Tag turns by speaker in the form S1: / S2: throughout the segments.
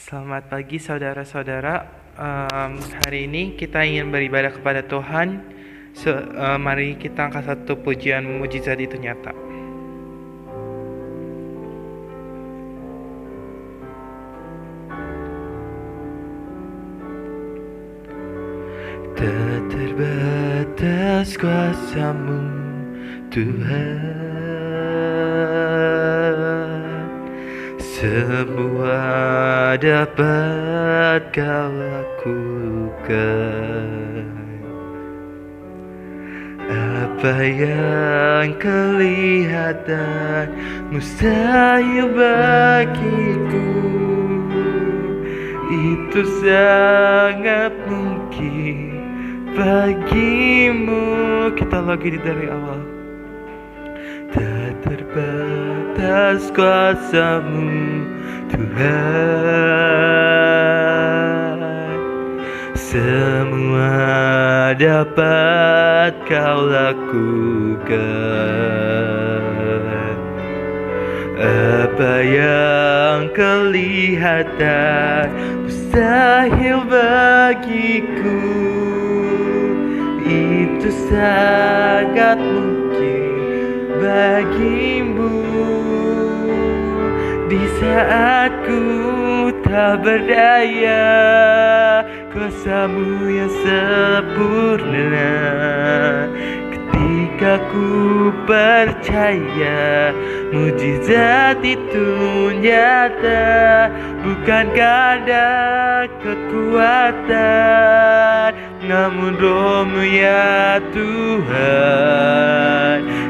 S1: Selamat pagi saudara-saudara. Hari ini kita ingin beribadah kepada Tuhan. Mari kita angkat satu pujian mujizat itu nyata. Tak terbatas kuasa-Mu Tuhan, semua dapat Kau lakukan. Apa yang kelihatan mustahil bagiku, itu sangat mungkin bagimu. Kita lagi dari awal. Tak terbatas kuasa-Mu Tuhan, semua dapat Kau lakukan. Apa yang kelihatan mustahil bagiku, itu sangat mungkin bagimu. Di saat ku tak berdaya, kuasa-Mu yang sempurna. Ketika ku percaya mujizat itu nyata, bukan karena kekuatan, namun Roh-Mu ya Tuhan.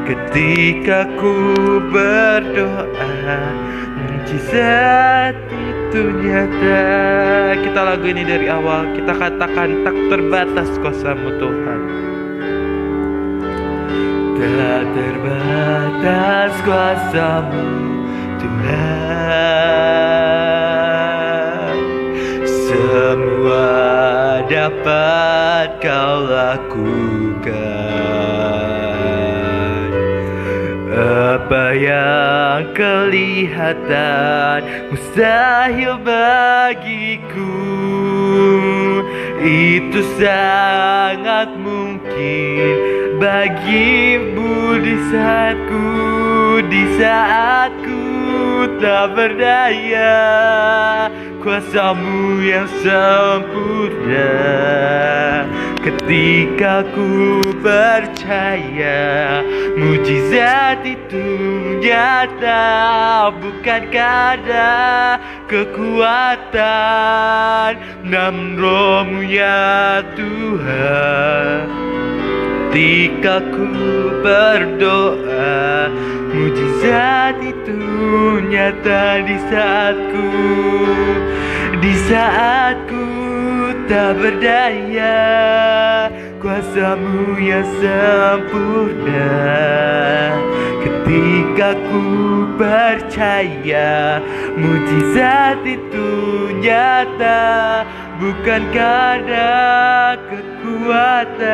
S1: Ketika ku berdoa, mujizat itu nyata. Kita lagu ini dari awal. Kita katakan tak terbatas kuasa-Mu Tuhan. Tak terbatas kuasa-Mu Tuhan, semua dapat Kau lakukan. Apa yang kelihatan mustahil bagiku, itu sangat mungkin bagimu. Di saatku tak berdaya, kuasa-Mu yang sempurna. Ketika ku percaya mujizat itu nyata, bukan karena kekuatan, namun Roh-Mu ya Tuhan. Ketika ku berdoa, mujizat itu nyata. Di saatku tak berdaya, kuasa-Mu yang sempurna. Ketika ku percaya mujizat itu nyata, bukan karena kekuatan,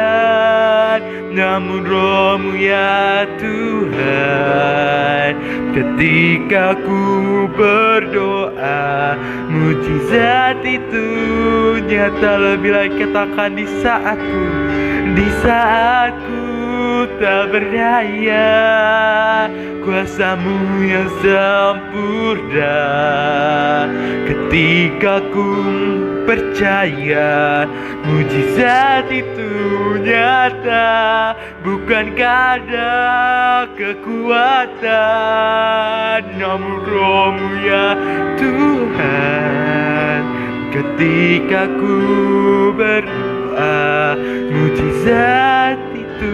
S1: namun Roh-Mu ya Tuhan. Ketika ku berdoa, mujizat itu nyata. Lebih lagi katakan, di saatku tak berdaya, kuasa-Mu yang sempurna. Ketika ku percaya mujizat itu nyata, bukan karena kekuatan, namun Roh-Mu ya Tuhan. Ketika ku berdoa, mujizat itu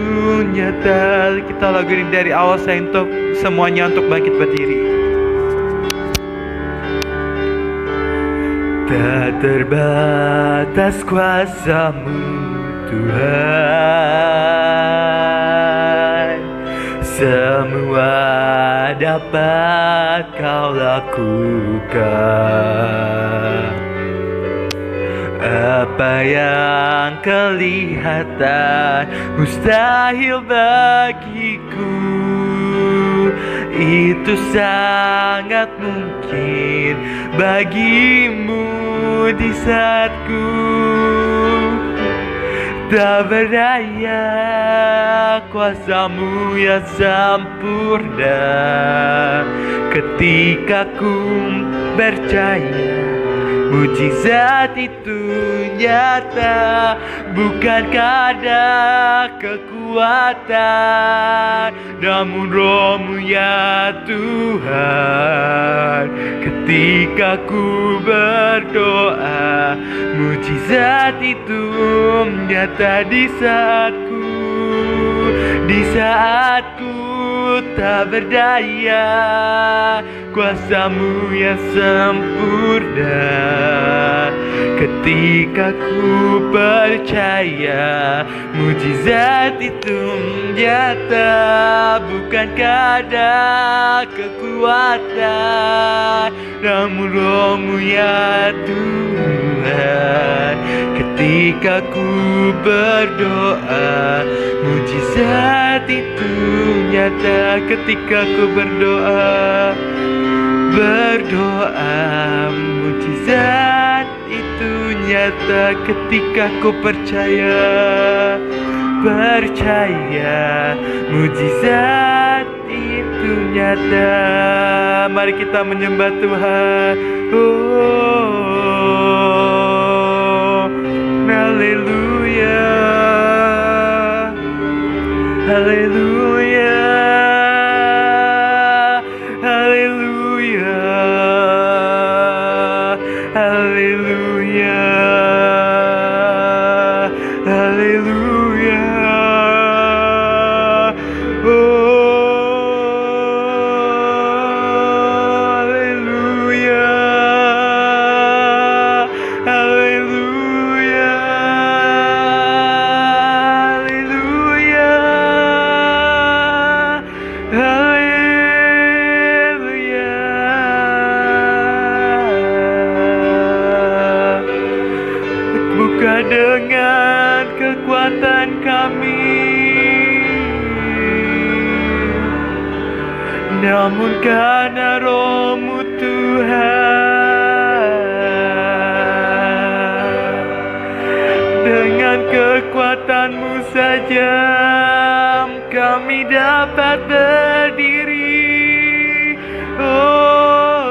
S1: nyata. Kita lagu ini dari awal, saya untuk semuanya untuk bangkit berdiri. Tak terbatas kuasa-Mu Tuhan, semua dapat Kau lakukan. Apa yang kelihatan mustahil bagiku, itu sangat mungkin bagimu di saatku tak berdaya, kuasamu yang sempurna. Ketika ku percaya mujizat itu nyata, bukan karena kekuatan, namun Roh-Mu ya Tuhan. Ketika ku berdoa, mujizat itu nyata di saatku tak berdaya, kuasamu yang sempurna. Ketika ku percaya mujizat itu nyata, bukan karena kekuatan, namun Roh-Mu ya Tuhan. Ketika ku berdoa, mujizat itu nyata. Ketika ku berdoa, mujizat itu nyata. Ketika ku percaya, mujizat itu nyata. Mari kita menyembah Tuhan. Oh, haleluya, haleluya, haleluya, haleluya, haleluya. Bukan dengan kekuatan kami, namun karena Roh-Mu Tuhan. Dengan kekuatan-Mu saja kami dapat berdiri. Oh,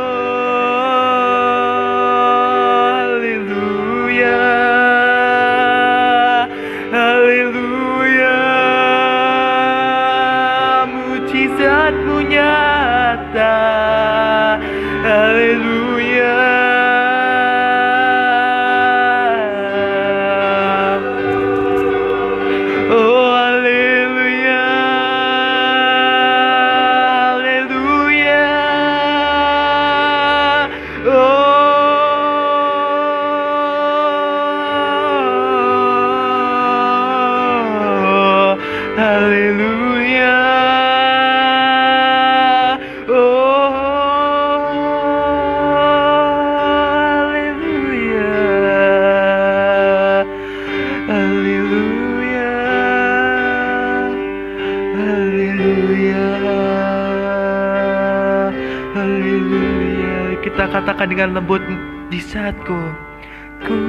S1: haleluya, haleluya. Mujizat-Mu nyata. Haleluya. Oh, haleluya, haleluya. Oh, haleluya. Oh, haleluya, haleluya, haleluya, haleluya. Kita katakan dengan lembut di saatku. Ku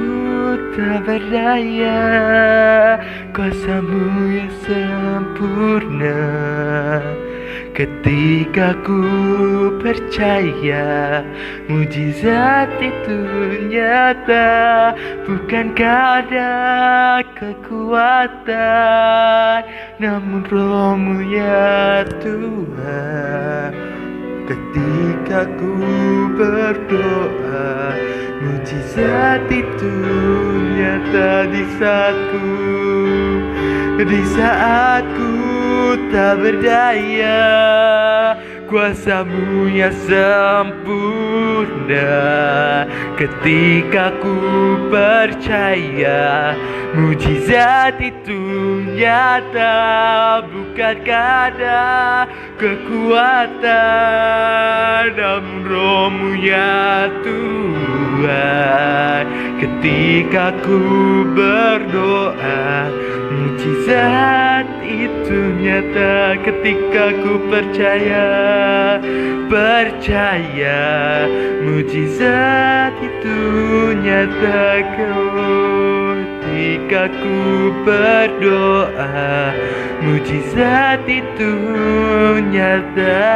S1: tak berdaya, kuasa-Mu yang sempurna. Ketika ku percaya mujizat itu nyata, bukan karena kekuatan, namun Roh-Mu ya Tuhan. Ketika ku berdoa, mujizat itu nyata di saatku tak berdaya, kuasa-Mu yang sempurna. Ketika ku percaya mujizat itu nyata, bukan karena kekuatan, namun Roh-Mu ya Tuhan. Ketika ku berdoa, mujizat itu nyata. Ketika ku percaya, mujizat itu nyata. Ketika ku berdoa, mujizat itu nyata.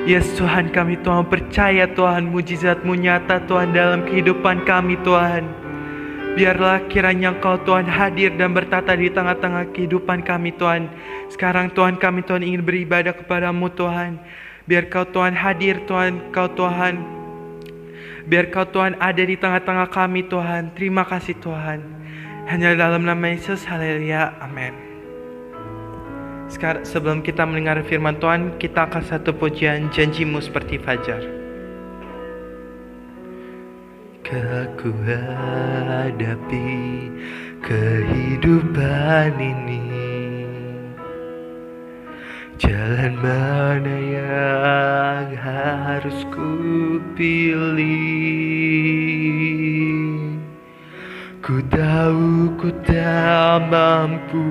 S1: Yes Tuhan, kami Tuhan percaya Tuhan, mujizat-Mu nyata Tuhan dalam kehidupan kami Tuhan. Biarlah kiranya Engkau Tuhan hadir dan bertata di tengah-tengah kehidupan kami Tuhan. Sekarang Tuhan, kami Tuhan ingin beribadah kepada-Mu Tuhan. Biar Kau Tuhan hadir Tuhan, Kau Tuhan. Biar Kau Tuhan ada di tengah-tengah kami Tuhan. Terima kasih Tuhan. Hanya dalam nama Yesus, haleluya, amin. Sekarang sebelum kita mendengar firman Tuhan, kita akan satu pujian Janji-Mu Seperti Fajar. Aku hadapi kehidupan ini, jalan mana yang harus ku pilih. Ku tahu ku tak mampu,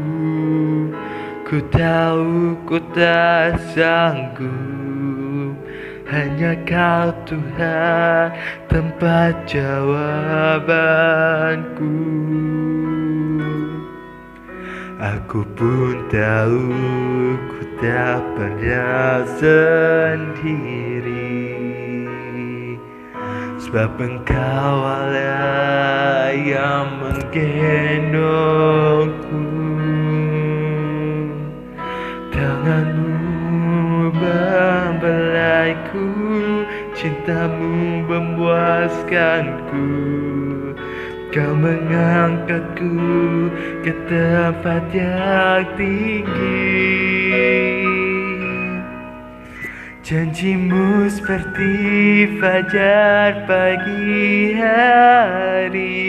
S1: ku tahu ku tak sanggup. Hanya Kau Tuhan tempat jawabanku. Aku pun tahu ku tak pernah sendiri, sebab Engkau Allah yang menggendongku. Tangan-Mu membelaiku, cinta-Mu memuaskanku. Kau mengangkatku ke tempat yang tinggi. Janji-Mu seperti fajar pagi hari,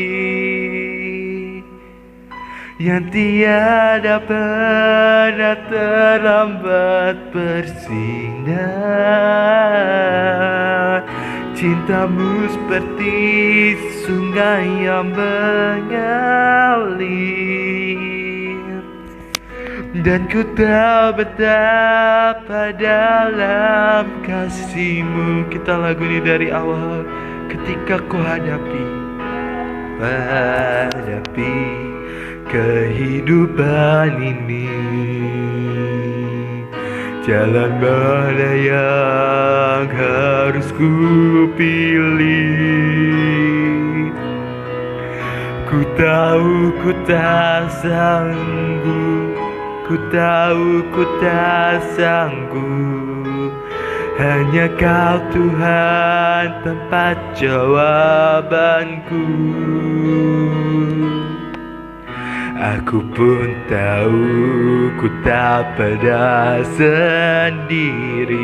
S1: yang tiada pernah terlambat bersinar. Cinta-Mu seperti sungai yang mengalir, dan ku tahu betapa dalam kasih-Mu. Kita lagu ini dari awal. Ketika ku hadapi kehidupan ini, jalan mana yang harus ku pilih. Ku tahu ku tak sanggup, ku tahu ku tak sanggup. Hanya Kau Tuhan tempat jawabanku. Aku pun tahu ku tak pernah sendiri,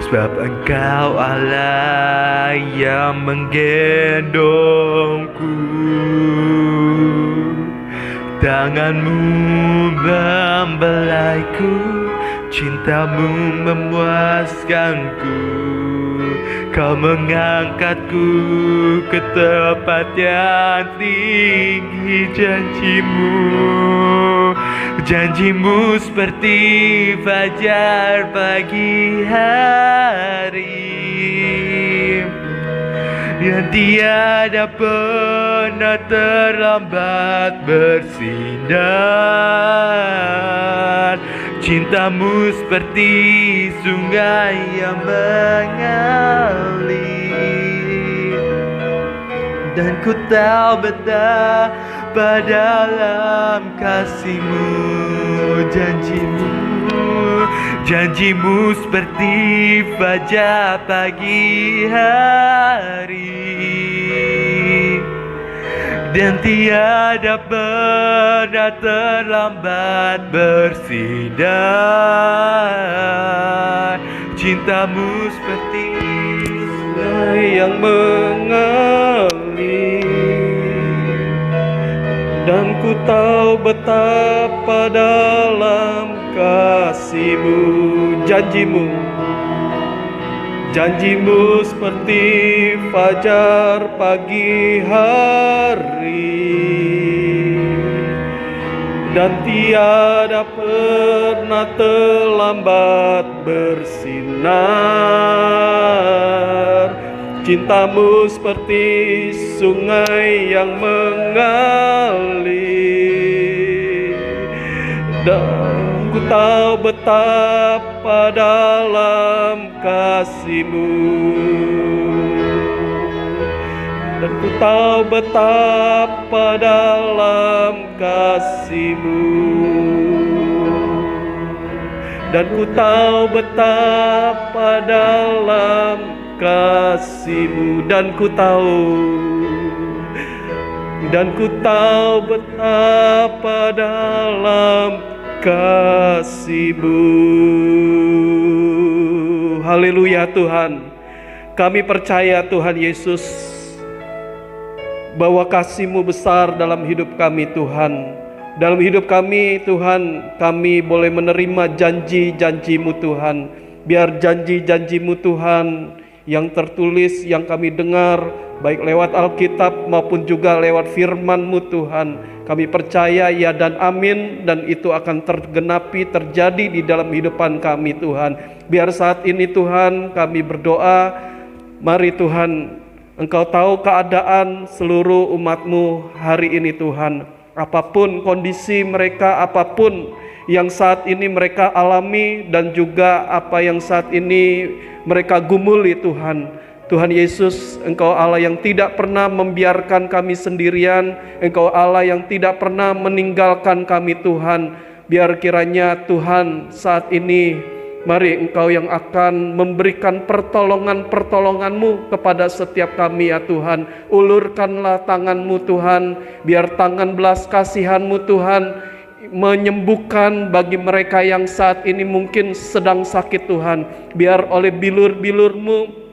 S1: sebab Engkau Allah yang menggendongku. Tangan-Mu membelaiku, cinta-Mu memuaskanku. Kau mengangkatku ke tempat yang tinggi. Janji-Mu seperti fajar pagi hari, yang tiada pernah terlambat bersinar. Cinta-Mu seperti sungai yang mengalir, dan ku tahu betapa dalam kasih-Mu. Janji-Mu seperti fajar pagi hari, dan tiada pernah terlambat bersinar. Cinta-Mu seperti sungai yang mengalir, dan ku tahu betapa dalam kasih-Mu.
S2: Janjimu seperti fajar pagi hari, dan tiada pernah terlambat bersinar. Cintamu seperti sungai yang mengalir, dan ku tahu betapa dalam kasih-Mu, dan ku tahu betapa dalam kasih-Mu, dan ku tahu betapa dalam kasih-Mu, dan ku tahu betapa dalam kasih-Mu. Haleluya Tuhan. Kami percaya Tuhan Yesus bahwa kasih-Mu besar dalam hidup kami Tuhan. Dalam hidup kami Tuhan, kami boleh menerima janji-janji-Mu Tuhan. Biar janji-janji-Mu Tuhan yang tertulis, yang kami dengar, baik lewat Alkitab maupun juga lewat firman-Mu Tuhan, kami percaya ya dan amin, dan itu akan tergenapi, terjadi di dalam kehidupan kami Tuhan. Biar saat ini Tuhan kami berdoa, mari Tuhan, Engkau tahu keadaan seluruh umat-Mu hari ini Tuhan. Apapun kondisi mereka, apapun yang saat ini mereka alami, dan juga apa yang saat ini mereka gumuli Tuhan. Tuhan Yesus, Engkau Allah yang tidak pernah membiarkan kami sendirian. Engkau Allah yang tidak pernah meninggalkan kami Tuhan. Biar kiranya Tuhan saat ini, mari Engkau yang akan memberikan pertolongan-pertolongan-Mu kepada setiap kami ya Tuhan. Ulurkanlah tangan-Mu Tuhan, biar tangan belas kasihan-Mu Tuhan menyembuhkan bagi mereka yang saat ini mungkin sedang sakit Tuhan. Biar oleh bilur-bilur-Mu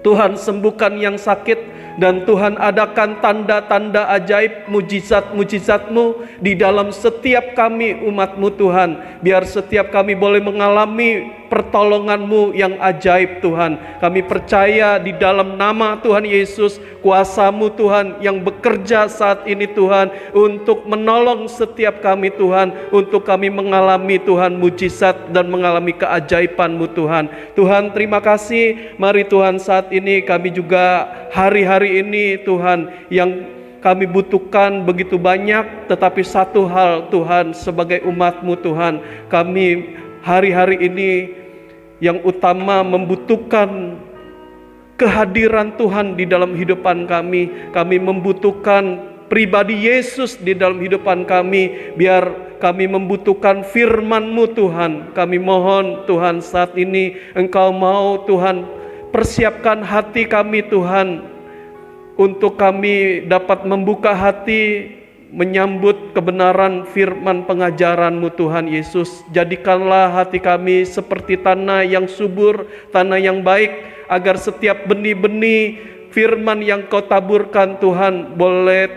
S2: Tuhan sembuhkan yang sakit, dan Tuhan adakan tanda-tanda ajaib, mujizat-mujizat-Mu di dalam setiap kami umat-Mu Tuhan. Biar setiap kami boleh mengalami pertolongan-Mu yang ajaib Tuhan. Kami percaya di dalam nama Tuhan Yesus, kuasa-Mu Tuhan yang bekerja saat ini Tuhan, untuk menolong setiap kami Tuhan, untuk kami mengalami Tuhan mujizat dan mengalami keajaiban-Mu Tuhan. Tuhan terima kasih. Mari Tuhan saat ini kami juga hari-hari ini Tuhan, yang kami butuhkan begitu banyak, tetapi satu hal Tuhan, sebagai umat-Mu Tuhan, kami hari-hari ini yang utama membutuhkan kehadiran Tuhan di dalam kehidupan kami. Kami membutuhkan pribadi Yesus di dalam kehidupan kami. Biar kami membutuhkan firman-Mu Tuhan. Kami mohon Tuhan saat ini Engkau mau Tuhan persiapkan hati kami Tuhan, untuk kami dapat membuka hati menyambut kebenaran firman pengajaran-Mu Tuhan Yesus. Jadikanlah hati kami seperti tanah yang subur, tanah yang baik, agar setiap benih-benih firman yang Kau taburkan Tuhan boleh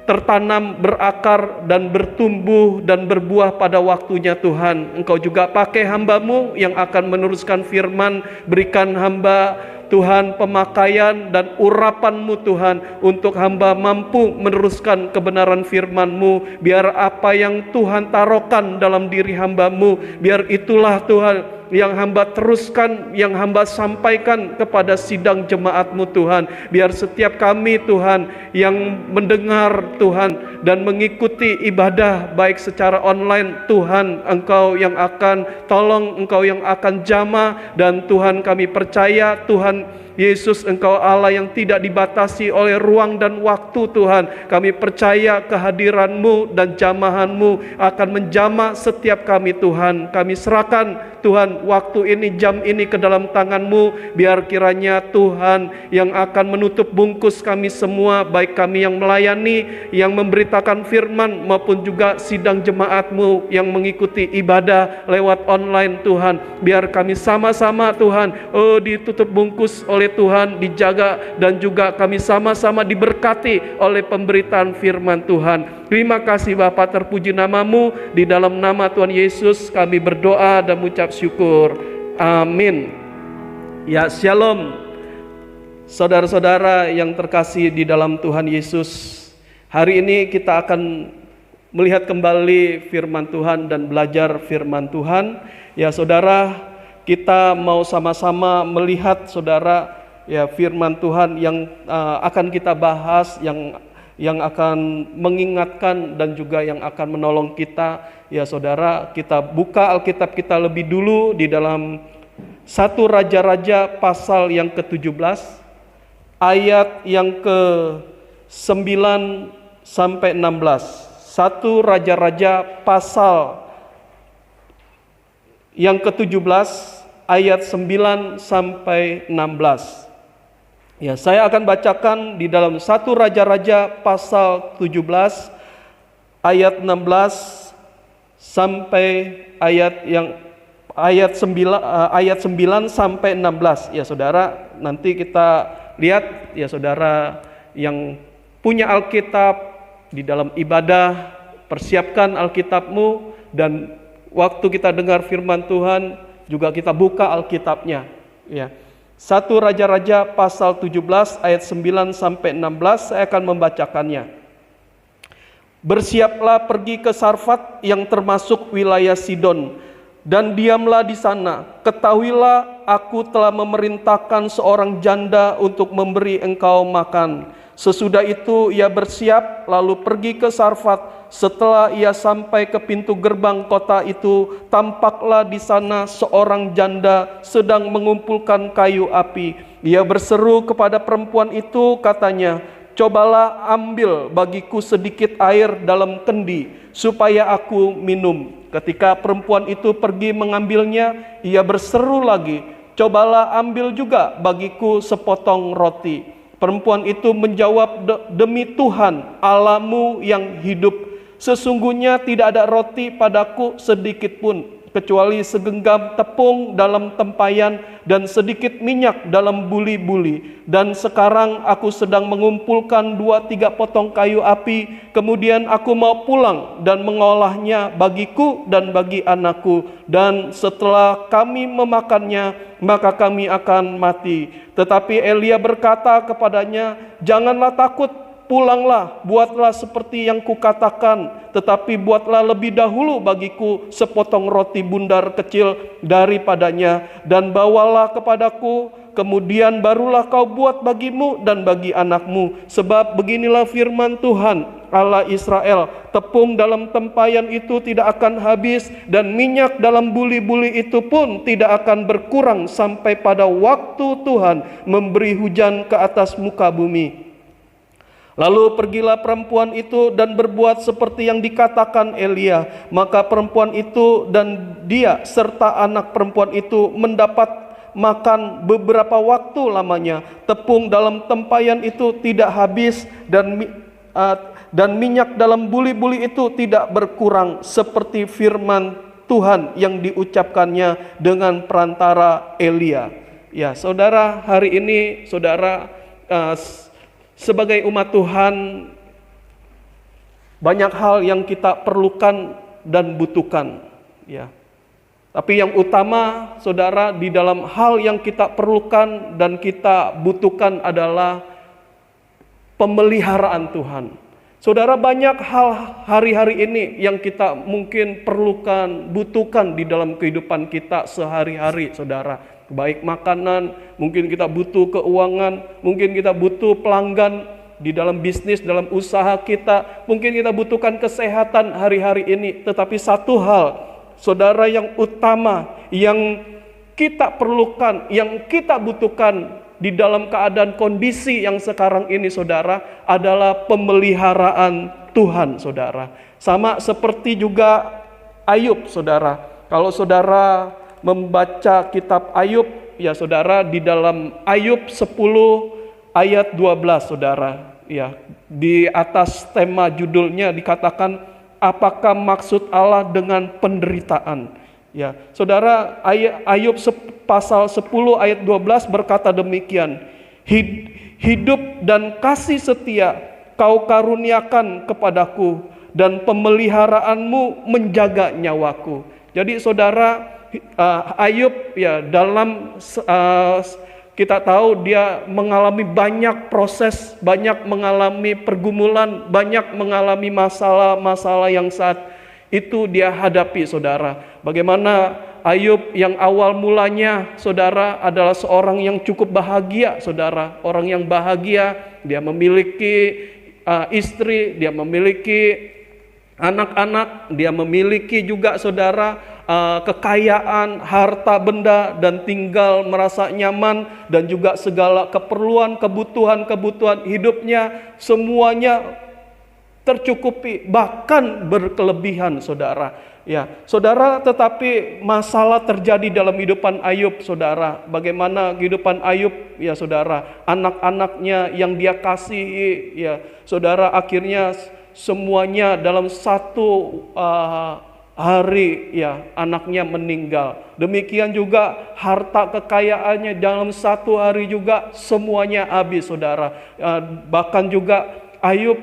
S2: tertanam, berakar, dan bertumbuh dan berbuah pada waktunya Tuhan. Engkau juga pakai hamba-Mu yang akan meneruskan firman. Berikan hamba Tuhan pemakaian dan urapan-Mu Tuhan, untuk hamba mampu meneruskan kebenaran firman-Mu. Biar apa yang Tuhan taruhkan dalam diri hamba-Mu, biar itulah Tuhan yang hamba teruskan, yang hamba sampaikan kepada sidang jemaat-Mu Tuhan. Biar setiap kami Tuhan yang mendengar Tuhan dan mengikuti ibadah baik secara online, Tuhan Engkau yang akan tolong, Engkau yang akan jamah. Dan Tuhan kami percaya Tuhan Yesus, Engkau Allah yang tidak dibatasi oleh ruang dan waktu Tuhan. Kami percaya kehadiran-Mu dan jamahan-Mu akan menjamah setiap kami Tuhan. Kami serahkan Tuhan waktu ini, jam ini ke dalam tangan-Mu. Biar kiranya Tuhan yang akan menutup bungkus kami semua, baik kami yang melayani, yang memberitakan firman, maupun juga sidang jemaat-Mu yang mengikuti ibadah lewat online Tuhan. Biar kami sama-sama Tuhan ditutup bungkus oleh Tuhan, dijaga, dan juga kami sama-sama diberkati oleh pemberitaan firman Tuhan. Terima kasih Bapa, terpuji nama-Mu. Di dalam nama Tuhan Yesus kami berdoa dan mengucap syukur. Amin. Ya, shalom. Saudara-saudara yang terkasih di dalam Tuhan Yesus, hari ini kita akan melihat kembali firman Tuhan dan belajar firman Tuhan. Ya, saudara, kita mau sama-sama melihat, saudara, ya, firman Tuhan yang akan kita bahas, yang akan mengingatkan dan juga yang akan menolong kita. Ya, saudara, kita buka Alkitab kita lebih dulu di dalam 1 Raja-Raja pasal yang ke-17 ayat yang ke-9 sampai 16. 1 Raja-Raja pasal yang ke-17 ayat 9 sampai 16. Ya, saya akan bacakan di dalam 1 Raja-Raja pasal 17 ayat 16 sampai ayat 9 sampai 16. Ya, saudara, nanti kita lihat, ya, saudara yang punya Alkitab di dalam ibadah, persiapkan Alkitabmu, dan waktu kita dengar firman Tuhan juga kita buka Alkitabnya. Ya. 1 Raja-Raja pasal 17 ayat 9 sampai 16, saya akan membacakannya. Bersiaplah pergi ke Sarfat yang termasuk wilayah Sidon, dan diamlah di sana. Ketahuilah, aku telah memerintahkan seorang janda untuk memberi engkau makan. Sesudah itu ia bersiap lalu pergi ke Sarfat. Setelah ia sampai ke pintu gerbang kota itu, tampaklah di sana seorang janda sedang mengumpulkan kayu api. Ia berseru kepada perempuan itu, katanya, "Cobalah ambil bagiku sedikit air dalam kendi supaya aku minum." Ketika perempuan itu pergi mengambilnya, ia berseru lagi, "Cobalah ambil juga bagiku sepotong roti." Perempuan itu menjawab, "Demi Tuhan Allahmu yang hidup, sesungguhnya tidak ada roti padaku sedikit pun, kecuali segenggam tepung dalam tempayan dan sedikit minyak dalam buli-buli. Dan sekarang aku sedang mengumpulkan 2-3 potong kayu api, kemudian aku mau pulang dan mengolahnya bagiku dan bagi anakku. Dan setelah kami memakannya, maka kami akan mati." Tetapi Elia berkata kepadanya, "Janganlah takut, pulanglah, buatlah seperti yang kukatakan, tetapi buatlah lebih dahulu bagiku sepotong roti bundar kecil daripadanya, dan bawalah kepadaku, kemudian barulah kau buat bagimu dan bagi anakmu. Sebab beginilah firman Tuhan Allah Israel, tepung dalam tempayan itu tidak akan habis, dan minyak dalam buli-buli itu pun tidak akan berkurang sampai pada waktu Tuhan memberi hujan ke atas muka bumi." Lalu pergilah perempuan itu dan berbuat seperti yang dikatakan Elia. Maka perempuan itu dan dia serta anak perempuan itu mendapat makan beberapa waktu lamanya. Tepung dalam tempayan itu tidak habis, dan minyak dalam buli-buli itu tidak berkurang, seperti firman Tuhan yang diucapkannya dengan perantara Elia. Ya, saudara, hari ini saudara, sebagai umat Tuhan, banyak hal yang kita perlukan dan butuhkan, ya. Tapi yang utama, saudara, di dalam hal yang kita perlukan dan kita butuhkan adalah pemeliharaan Tuhan. Saudara, banyak hal hari-hari ini yang kita mungkin perlukan, butuhkan di dalam kehidupan kita sehari-hari, saudara. Baik makanan, mungkin kita butuh keuangan, mungkin kita butuh pelanggan di dalam bisnis, dalam usaha kita, mungkin kita butuhkan kesehatan hari-hari ini. Tetapi satu hal, saudara, yang utama, yang kita perlukan, yang kita butuhkan di dalam keadaan kondisi yang sekarang ini, saudara, adalah pemeliharaan Tuhan, saudara. Sama seperti juga Ayub, saudara. Kalau saudara membaca kitab Ayub, ya saudara, di dalam Ayub 10 ayat 12, saudara, ya, di atas tema judulnya dikatakan, apakah maksud Allah dengan penderitaan? Ya, saudara, Ayub pasal 10 ayat 12 berkata demikian, hidup dan kasih setia kau karuniakan kepadaku, dan pemeliharaanmu menjaga nyawaku. Jadi saudara, Ayub ya dalam kita tahu dia mengalami banyak proses, banyak mengalami pergumulan, banyak mengalami masalah-masalah yang saat itu dia hadapi, saudara. Bagaimana Ayub yang awal mulanya, saudara, adalah seorang yang cukup bahagia, saudara. Orang yang bahagia, dia memiliki istri, dia memiliki anak-anak, dia memiliki juga, saudara, kekayaan, harta benda, dan tinggal merasa nyaman, dan juga segala keperluan, kebutuhan hidupnya semuanya tercukupi, bahkan berkelebihan, saudara. Ya, saudara, tetapi masalah terjadi dalam kehidupan Ayub, saudara. Bagaimana kehidupan Ayub, ya saudara, anak-anaknya yang dia kasihi, ya saudara, akhirnya semuanya dalam satu hari ya anaknya meninggal. Demikian juga harta kekayaannya dalam satu hari juga semuanya habis, saudara. Bahkan juga Ayub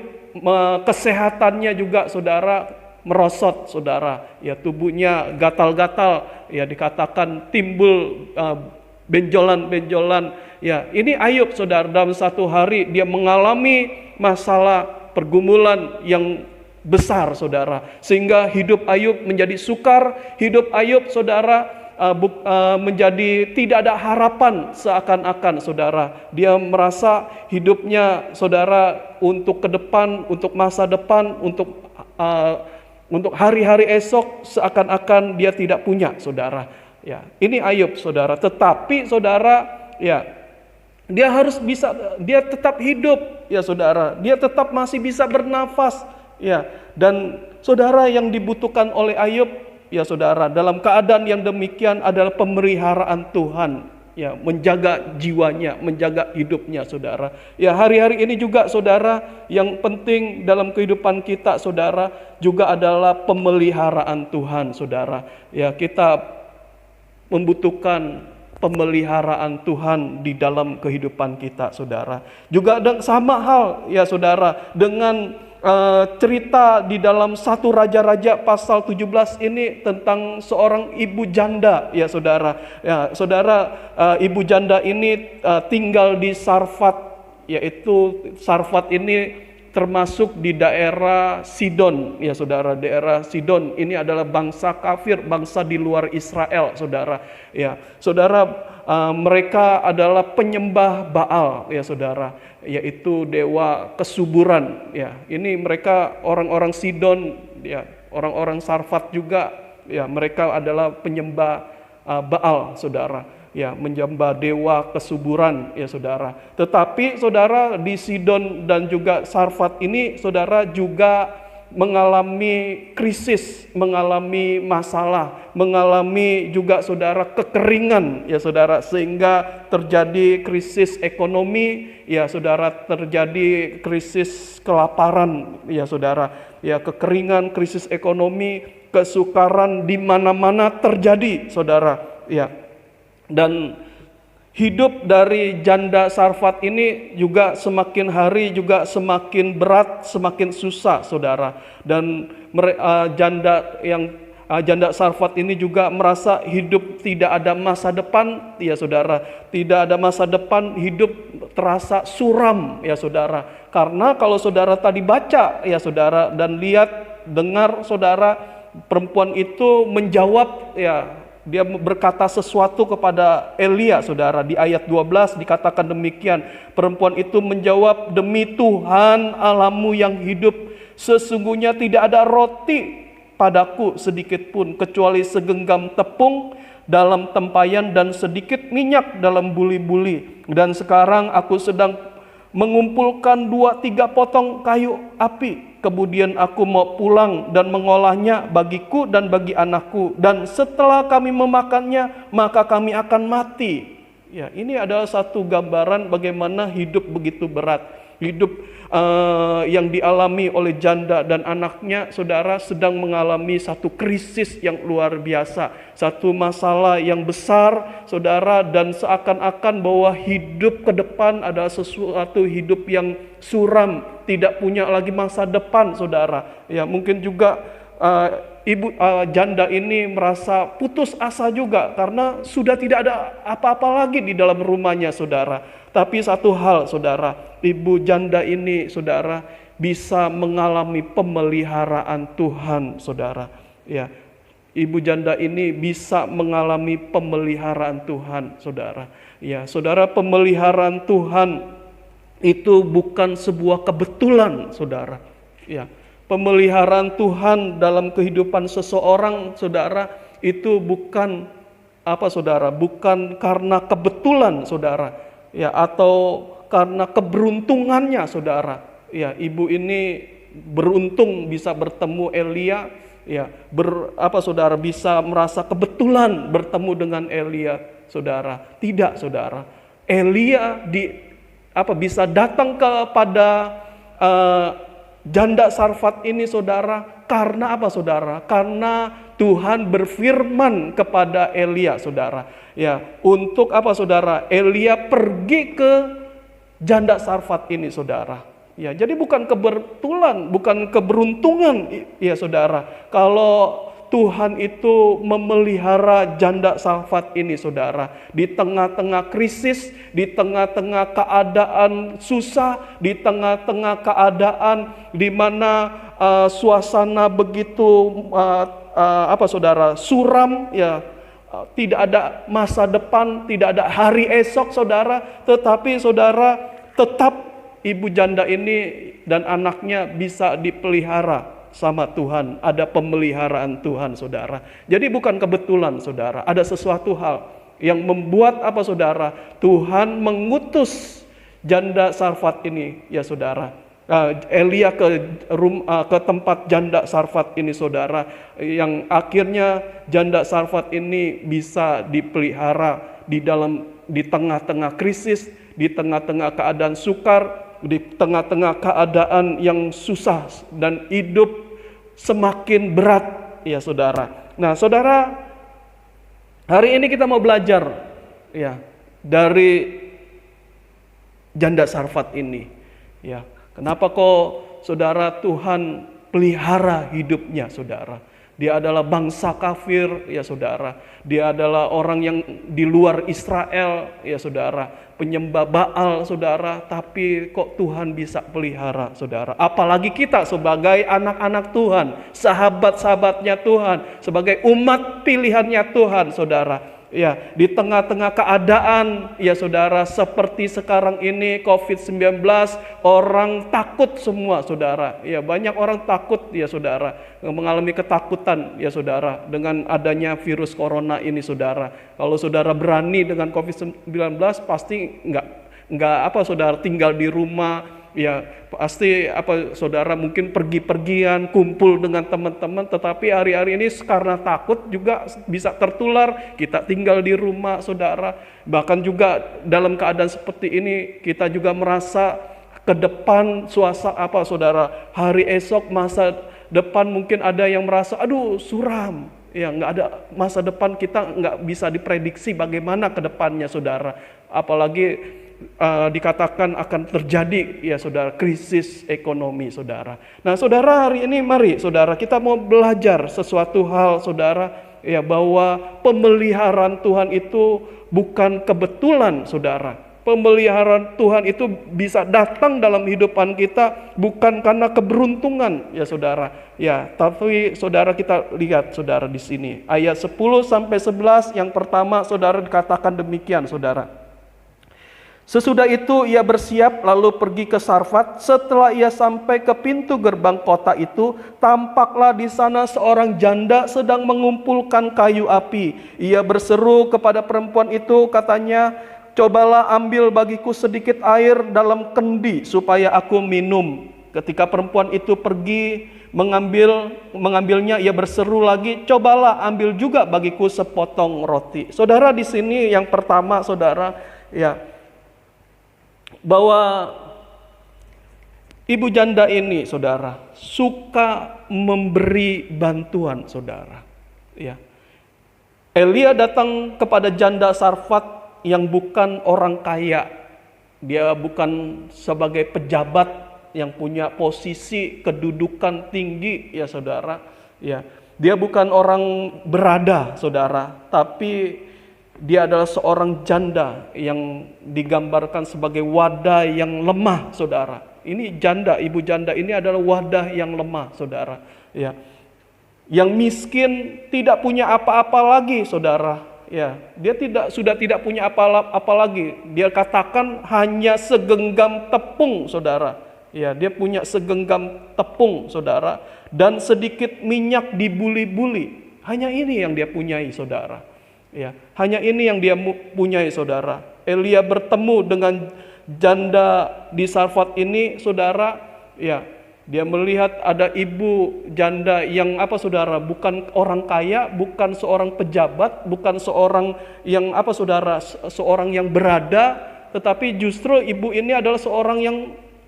S2: kesehatannya juga, saudara, merosot, saudara. Ya, tubuhnya gatal-gatal, ya dikatakan timbul benjolan-benjolan. Ya, ini Ayub, saudara, dalam satu hari dia mengalami masalah pergumulan yang besar, saudara, sehingga hidup Ayub menjadi sukar, hidup Ayub, saudara, menjadi tidak ada harapan seakan-akan, saudara. Dia merasa hidupnya, saudara, untuk ke depan, untuk masa depan, untuk hari-hari esok seakan-akan dia tidak punya, saudara. Ya, ini Ayub, saudara. Tetapi, saudara, ya, dia harus bisa, dia tetap hidup, ya saudara. Dia tetap masih bisa bernafas. Ya, dan saudara, yang dibutuhkan oleh Ayub, ya saudara, dalam keadaan yang demikian adalah pemeliharaan Tuhan, ya, menjaga jiwanya, menjaga hidupnya, saudara. Ya, hari-hari ini juga, saudara, yang penting dalam kehidupan kita, saudara, juga adalah pemeliharaan Tuhan, saudara. Ya, kita membutuhkan pemeliharaan Tuhan di dalam kehidupan kita, saudara. Juga sama hal, ya saudara, dengan cerita di dalam 1 Raja-Raja pasal 17 ini tentang seorang ibu janda, ya saudara. Ya, saudara, ibu janda ini tinggal di Sarfat, yaitu Sarfat ini termasuk di daerah Sidon, ya saudara. Daerah Sidon ini adalah bangsa kafir, bangsa di luar Israel, saudara. Ya, saudara, mereka adalah penyembah Baal, ya saudara, yaitu dewa kesuburan. Ya, ini mereka orang-orang Sidon, ya, orang-orang Sarfat juga, ya, mereka adalah penyembah Baal, saudara. Ya, menyembah dewa kesuburan, ya saudara. Tetapi, saudara, di Sidon dan juga Sarfat ini, saudara, juga mengalami krisis, mengalami masalah, mengalami juga, saudara, kekeringan, ya saudara, sehingga terjadi krisis ekonomi, ya saudara, terjadi krisis kelaparan, ya saudara, ya, kekeringan, krisis ekonomi, kesukaran di mana-mana terjadi, saudara, ya. Dan hidup dari janda Sarfat ini juga semakin hari juga semakin berat, semakin susah, saudara. Dan janda Sarfat ini juga merasa hidup tidak ada masa depan, ya saudara. Tidak ada masa depan, hidup terasa suram, ya saudara. Karena kalau saudara tadi baca, ya saudara, dan lihat, dengar, saudara, perempuan itu menjawab, ya, dia berkata sesuatu kepada Elia, saudara. Di ayat 12 dikatakan demikian. Perempuan itu menjawab, "Demi Tuhan Allahmu yang hidup, sesungguhnya tidak ada roti padaku sedikit pun, kecuali segenggam tepung dalam tempayan dan sedikit minyak dalam buli-buli. Dan sekarang aku sedang mengumpulkan 2-3 potong kayu api. Kemudian aku mau pulang dan mengolahnya bagiku dan bagi anakku. Dan setelah kami memakannya, maka kami akan mati." Ya, ini adalah satu gambaran bagaimana hidup begitu berat. Hidup yang dialami oleh janda dan anaknya, saudara, sedang mengalami satu krisis yang luar biasa. Satu masalah yang besar, saudara, dan seakan-akan bahwa hidup ke depan adalah sesuatu hidup yang suram, tidak punya lagi masa depan, saudara. Ya, mungkin juga janda ini merasa putus asa juga karena sudah tidak ada apa-apa lagi di dalam rumahnya, saudara. Tapi satu hal, saudara, ibu janda ini, saudara, bisa mengalami pemeliharaan Tuhan, saudara. Ya, ibu janda ini bisa mengalami pemeliharaan Tuhan, saudara. Ya, saudara, pemeliharaan Tuhan itu bukan sebuah kebetulan, saudara. Ya, pemeliharaan Tuhan dalam kehidupan seseorang, saudara, itu bukan saudara, bukan karena kebetulan, saudara. Ya, atau karena keberuntungannya, saudara. Ya, ibu ini beruntung bisa bertemu Elia. Ya, saudara, bisa merasa kebetulan bertemu dengan Elia, saudara. Tidak, saudara. Elia bisa datang kepada janda Sarfat ini, saudara, karena apa, saudara? Karena Tuhan berfirman kepada Elia, saudara. Ya, untuk apa, saudara? Elia pergi ke janda Sarfat ini, saudara. Ya, jadi bukan kebetulan, bukan keberuntungan, ya saudara. Kalau Tuhan itu memelihara janda Sarfat ini, saudara, di tengah-tengah krisis, di tengah-tengah keadaan susah, di tengah-tengah keadaan di mana suasana begitu saudara, suram, ya, tidak ada masa depan, tidak ada hari esok, saudara. Tetapi saudara, tetap ibu janda ini dan anaknya bisa dipelihara sama Tuhan. Ada pemeliharaan Tuhan, saudara. Jadi bukan kebetulan, saudara. Ada sesuatu hal yang membuat saudara, Tuhan mengutus janda Sarfat ini, ya saudara. Elia ke tempat janda Sarfat ini, saudara, yang akhirnya janda Sarfat ini bisa dipelihara di tengah-tengah krisis, di tengah-tengah keadaan sukar, di tengah-tengah keadaan yang susah dan hidup semakin berat, ya saudara. Nah, saudara, hari ini kita mau belajar, ya, dari janda Sarfat ini, ya. Kenapa kok, saudara, Tuhan pelihara hidupnya, saudara? Dia adalah bangsa kafir, ya saudara. Dia adalah orang yang di luar Israel, ya saudara. Penyembah Baal, saudara. Tapi kok Tuhan bisa pelihara, saudara. Apalagi kita sebagai anak-anak Tuhan, sahabat-sahabatnya Tuhan, sebagai umat pilihannya Tuhan, saudara. Ya, di tengah-tengah keadaan, ya saudara, seperti sekarang ini COVID-19, orang takut semua, saudara. Ya, banyak orang takut, ya saudara, mengalami ketakutan, ya saudara, dengan adanya virus corona ini, saudara. Kalau saudara berani dengan COVID-19, pasti enggak saudara, tinggal di rumah. Ya, pasti saudara mungkin pergi-pergian, kumpul dengan teman-teman, tetapi hari-hari ini karena takut juga bisa tertular, kita tinggal di rumah, saudara. Bahkan juga dalam keadaan seperti ini kita juga merasa ke depan saudara, hari esok, masa depan, mungkin ada yang merasa aduh suram. Ya, nggak ada masa depan, kita nggak bisa diprediksi bagaimana ke depannya, saudara. Apalagi dikatakan akan terjadi, ya saudara, krisis ekonomi, saudara. Nah, saudara, hari ini mari saudara kita mau belajar sesuatu hal, saudara, ya, bahwa pemeliharaan Tuhan itu bukan kebetulan, saudara. Pemeliharaan Tuhan itu bisa datang dalam kehidupan kita bukan karena keberuntungan, ya saudara. Ya, tapi saudara, kita lihat saudara di sini ayat 10 sampai 11 yang pertama, saudara, dikatakan demikian, saudara. Sesudah itu ia bersiap lalu pergi ke Sarfat. Setelah ia sampai ke pintu gerbang kota itu, tampaklah di sana seorang janda sedang mengumpulkan kayu api. Ia berseru kepada perempuan itu, katanya, "Cobalah ambil bagiku sedikit air dalam kendi supaya aku minum." Ketika perempuan itu pergi mengambilnya, ia berseru lagi, "Cobalah ambil juga bagiku sepotong roti." Saudara, di sini yang pertama, saudara, ya, bahwa ibu janda ini, saudara, suka memberi bantuan, saudara. Ya. Elia datang kepada janda Sarfat yang bukan orang kaya. Dia bukan sebagai pejabat yang punya posisi kedudukan tinggi, ya saudara. Ya. Dia bukan orang berada, saudara, tapi dia adalah seorang janda yang digambarkan sebagai wadah yang lemah, saudara. Ini janda, ibu janda ini adalah wadah yang lemah, saudara. Ya, yang miskin tidak punya apa-apa lagi, saudara. Ya, dia sudah tidak punya apa-apa lagi. Dia katakan hanya segenggam tepung, saudara. Ya, dia punya segenggam tepung, saudara, dan sedikit minyak di buli-buli. Hanya ini yang dia punyai, saudara. Ya, hanya ini yang dia punyai, saudara. Elia bertemu dengan janda di Sarfat ini, saudara. Ya, dia melihat ada ibu janda yang saudara, bukan orang kaya, bukan seorang pejabat, bukan seorang yang saudara, seorang yang berada, tetapi justru ibu ini adalah seorang yang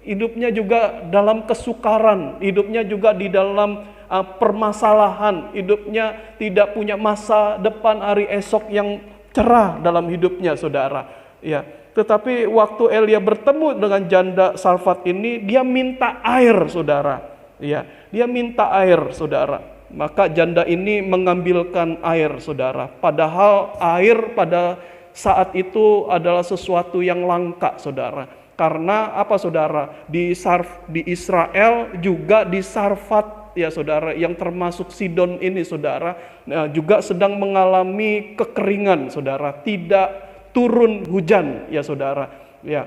S2: hidupnya juga dalam kesukaran, hidupnya juga di dalam permasalahan, hidupnya tidak punya masa depan hari esok yang cerah dalam hidupnya, saudara. Ya, tetapi waktu Elia bertemu dengan janda Sarfat ini, dia minta air, saudara. Ya, dia minta air, saudara. Maka janda ini mengambilkan air, saudara. Padahal air pada saat itu adalah sesuatu yang langka, saudara. Karena saudara? Di Israel juga di Sarfat, ya saudara, yang termasuk Sidon ini, saudara, juga sedang mengalami kekeringan, saudara. Tidak turun hujan, ya saudara. Ya,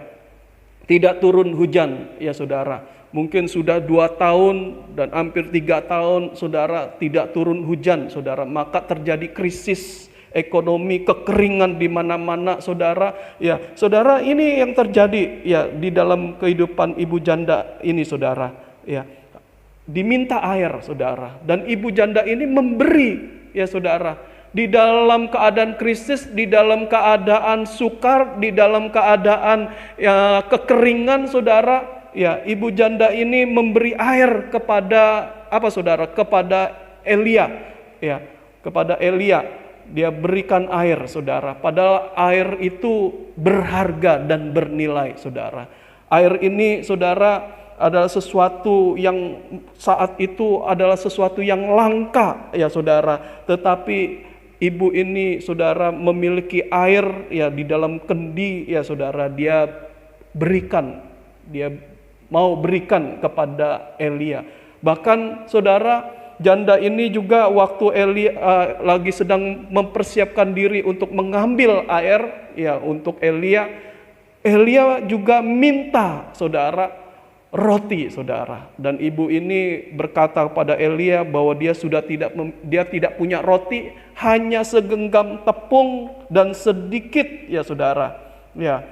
S2: tidak turun hujan, ya saudara. Mungkin sudah 2 tahun dan hampir 3 tahun, saudara, tidak turun hujan, saudara. Maka terjadi krisis ekonomi, kekeringan di mana-mana, saudara. Ya, saudara, ini yang terjadi ya di dalam kehidupan ibu janda ini, saudara. Ya, diminta air, saudara, dan ibu janda ini memberi, ya saudara. Di dalam keadaan krisis, di dalam keadaan sukar, di dalam keadaan kekeringan, saudara. Ya, ibu janda ini memberi air kepada saudara? Kepada Elia. Ya, kepada Elia. Dia berikan air, saudara. Padahal air itu berharga dan bernilai, saudara. Air ini, saudara, adalah sesuatu yang saat itu adalah sesuatu yang langka, ya saudara. Tetapi ibu ini, saudara, memiliki air ya di dalam kendi, ya saudara. Dia mau berikan kepada Elia. Bahkan, saudara, janda ini juga waktu Elia lagi sedang mempersiapkan diri untuk mengambil air ya untuk Elia juga minta, saudara, roti, saudara. Dan ibu ini berkata kepada Elia bahwa dia tidak punya roti, hanya segenggam tepung dan sedikit, ya saudara, ya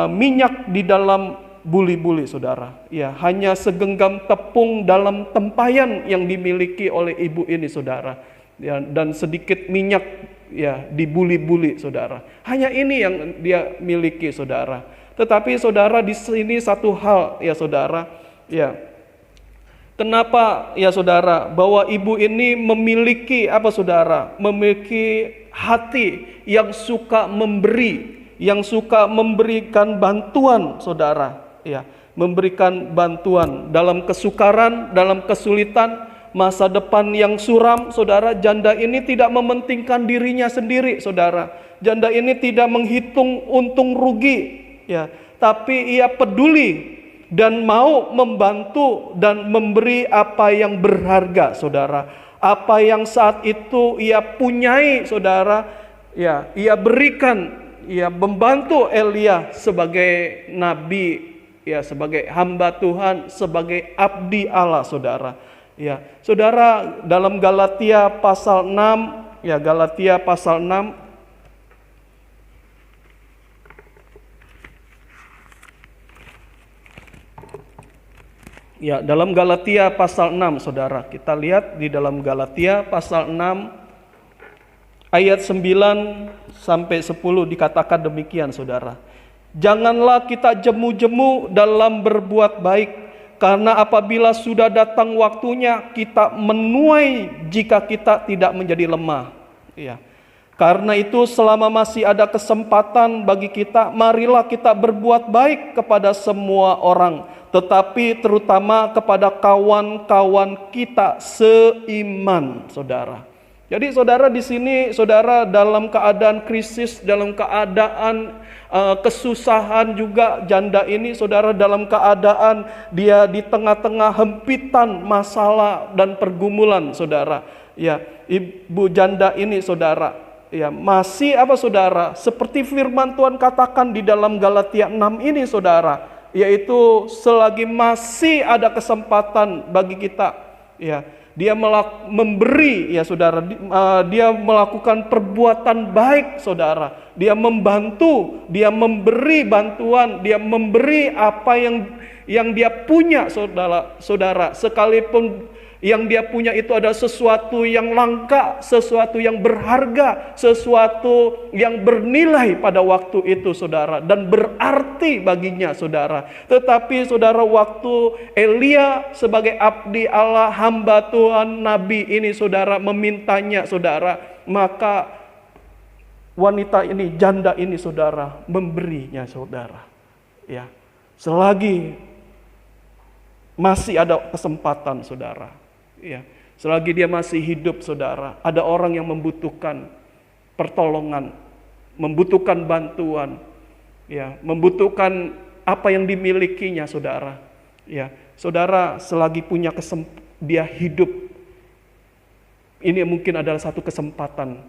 S2: minyak di dalam buli-buli, saudara. Ya, hanya segenggam tepung dalam tempayan yang dimiliki oleh ibu ini, saudara. Ya, dan sedikit minyak ya di buli-buli, saudara. Hanya ini yang dia miliki, saudara. Tetapi saudara, di sini satu hal, ya saudara. Ya. Kenapa, ya saudara, bahwa ibu ini memiliki saudara? Memiliki hati yang suka memberi, yang suka memberikan bantuan, saudara. Ya, memberikan bantuan dalam kesukaran, dalam kesulitan, masa depan yang suram, saudara. Janda ini tidak mementingkan dirinya sendiri, saudara. Janda ini tidak menghitung untung rugi, ya, tapi ia peduli dan mau membantu dan memberi apa yang berharga, saudara. Apa yang saat itu ia punyai, saudara, ya, ia berikan. Ia membantu Elia sebagai nabi, ya, sebagai hamba Tuhan, sebagai abdi Allah, saudara. Ya, saudara, dalam Galatia pasal 6, ya, Galatia pasal 6. Ya, dalam Galatia pasal 6, saudara. Kita lihat di dalam Galatia pasal 6 ayat 9 sampai 10 dikatakan demikian, saudara. Janganlah kita jemu-jemu dalam berbuat baik, karena apabila sudah datang waktunya kita menuai jika kita tidak menjadi lemah. Ya. Karena itu selama masih ada kesempatan bagi kita, marilah kita berbuat baik kepada semua orang, tetapi terutama kepada kawan-kawan kita seiman, saudara. Jadi saudara di sini, saudara dalam keadaan krisis, dalam keadaan kesusahan juga janda ini, saudara dalam keadaan dia di tengah-tengah hempitan masalah dan pergumulan, saudara. Ya, ibu janda ini, saudara, ya masih saudara, seperti firman Tuhan katakan di dalam Galatia 6 ini, saudara, yaitu selagi masih ada kesempatan bagi kita, ya dia memberi, ya saudara, dia melakukan perbuatan baik, saudara. Dia membantu, dia memberi bantuan, dia memberi apa yang dia punya, saudara. Sekalipun yang dia punya itu adalah sesuatu yang langka, sesuatu yang berharga, sesuatu yang bernilai pada waktu itu, saudara, dan berarti baginya, saudara. Tetapi saudara, waktu Elia sebagai abdi Allah, hamba Tuhan, nabi ini, saudara, memintanya, saudara, maka wanita ini, janda ini, saudara, memberinya, saudara. Ya, selagi masih ada kesempatan, saudara. Ya, selagi dia masih hidup, saudara, ada orang yang membutuhkan pertolongan, membutuhkan bantuan, ya, membutuhkan apa yang dimilikinya, saudara. Ya, saudara, selagi punya dia hidup, ini mungkin adalah satu kesempatan.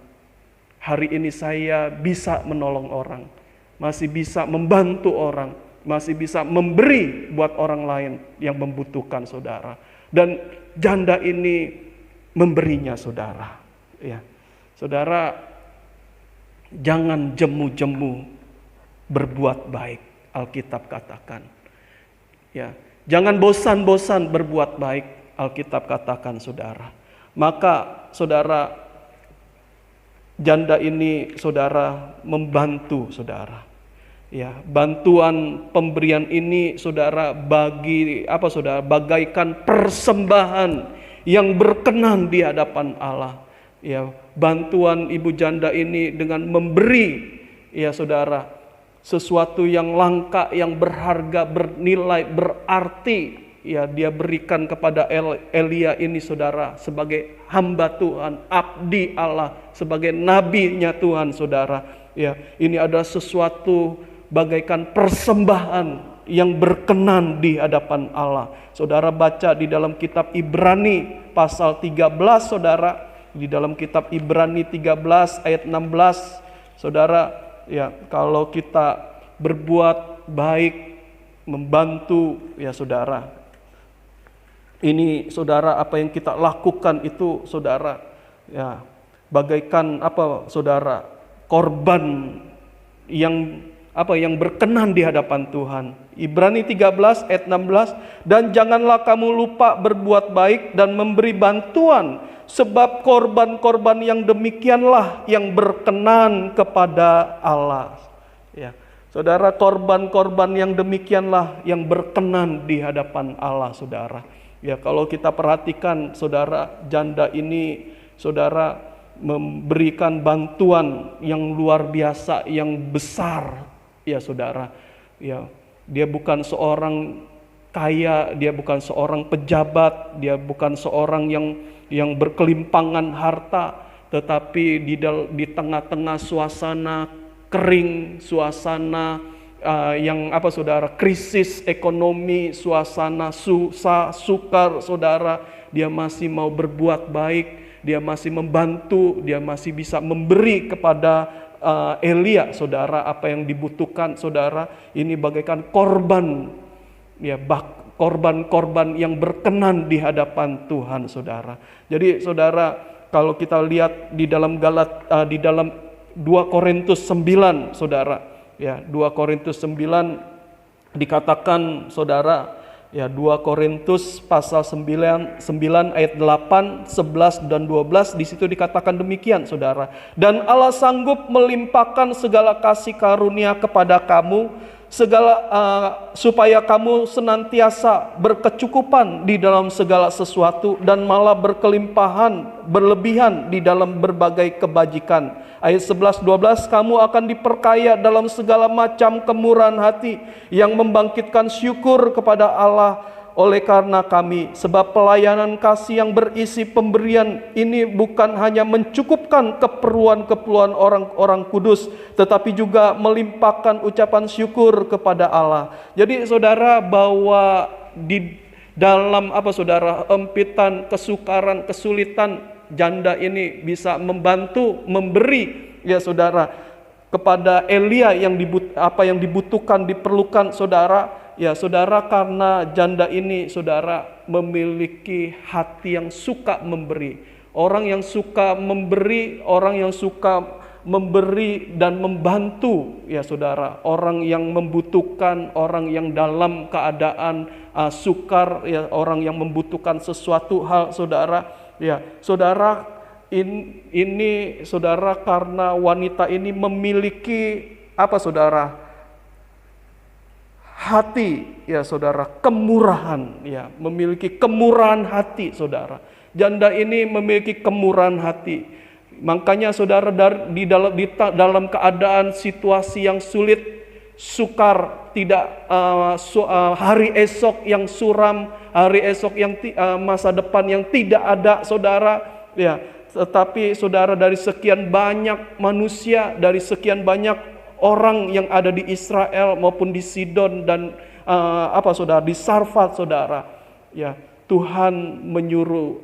S2: Hari ini saya bisa menolong orang, masih bisa membantu orang, masih bisa memberi buat orang lain yang membutuhkan, saudara. Dan janda ini memberinya, saudara. Ya, saudara, jangan jemu-jemu berbuat baik, Alkitab katakan. Ya, jangan bosan-bosan berbuat baik, Alkitab katakan, saudara. Maka, saudara, janda ini, saudara, membantu, saudara. Ya, bantuan pemberian ini, saudara, saudara, bagaikan persembahan yang berkenan di hadapan Allah. Ya, bantuan ibu janda ini dengan memberi, ya saudara, sesuatu yang langka, yang berharga, bernilai, berarti, ya dia berikan kepada Elia ini, saudara, sebagai hamba Tuhan, abdi Allah, sebagai nabinya Tuhan, saudara. Ya, ini adalah sesuatu bagaikan persembahan yang berkenan di hadapan Allah. Saudara baca di dalam kitab Ibrani pasal 13, saudara, di dalam kitab Ibrani 13 ayat 16, saudara, ya kalau kita berbuat baik, membantu, ya saudara, ini saudara, apa yang kita lakukan itu, saudara, ya bagaikan saudara, korban yang berkenan di hadapan Tuhan. Ibrani 13 ayat 16, dan janganlah kamu lupa berbuat baik dan memberi bantuan, sebab korban-korban yang demikianlah yang berkenan kepada Allah. Ya, saudara, korban-korban yang demikianlah yang berkenan di hadapan Allah, saudara. Ya, kalau kita perhatikan, saudara, janda ini, saudara, memberikan bantuan yang luar biasa, yang besar. Ya saudara, ya dia bukan seorang kaya, dia bukan seorang pejabat, dia bukan seorang yang berkelimpangan harta, tetapi di tengah-tengah suasana kering, suasana yang saudara, krisis ekonomi, suasana susah, sukar, saudara, dia masih mau berbuat baik, dia masih membantu, dia masih bisa memberi kepada Elia, saudara, apa yang dibutuhkan, saudara. Ini bagaikan korban, ya, korban-korban yang berkenan di hadapan Tuhan, saudara. Jadi, saudara, kalau kita lihat di dalam di dalam 2 Korintus 9, saudara, ya 2 Korintus 9 dikatakan, saudara, ya 2 Korintus pasal 9 ayat 8, 11 dan 12, di situ dikatakan demikian, saudara. Dan Allah sanggup melimpahkan segala kasih karunia kepada kamu supaya kamu senantiasa berkecukupan di dalam segala sesuatu dan malah berkelimpahan, berlebihan di dalam berbagai kebajikan. Ayat 11-12, kamu akan diperkaya dalam segala macam kemurahan hati yang membangkitkan syukur kepada Allah oleh karena kami, sebab pelayanan kasih yang berisi pemberian ini bukan hanya mencukupkan keperluan-keperluan orang-orang kudus, tetapi juga melimpahkan ucapan syukur kepada Allah. Jadi saudara, bahwa di dalam empitan, kesukaran, kesulitan, janda ini bisa membantu, memberi ya saudara kepada Elia yang dibutuhkan, diperlukan saudara. Ya saudara, karena janda ini saudara memiliki hati yang suka memberi. Orang yang suka memberi, orang yang suka memberi dan membantu ya saudara. Orang yang membutuhkan, orang yang dalam keadaan sukar ya, orang yang membutuhkan sesuatu hal saudara. Ya saudara, ini saudara, karena wanita ini memiliki saudara? Hati ya saudara, kemurahan ya, memiliki kemurahan hati saudara. Janda ini memiliki kemurahan hati. Makanya saudara, di dalam keadaan situasi yang sulit, sukar, tidak hari esok yang suram, hari esok yang masa depan yang tidak ada saudara ya. Tetapi saudara, dari sekian banyak manusia, dari sekian banyak orang yang ada di Israel maupun di Sidon dan saudara, di Sarfat saudara, ya Tuhan menyuruh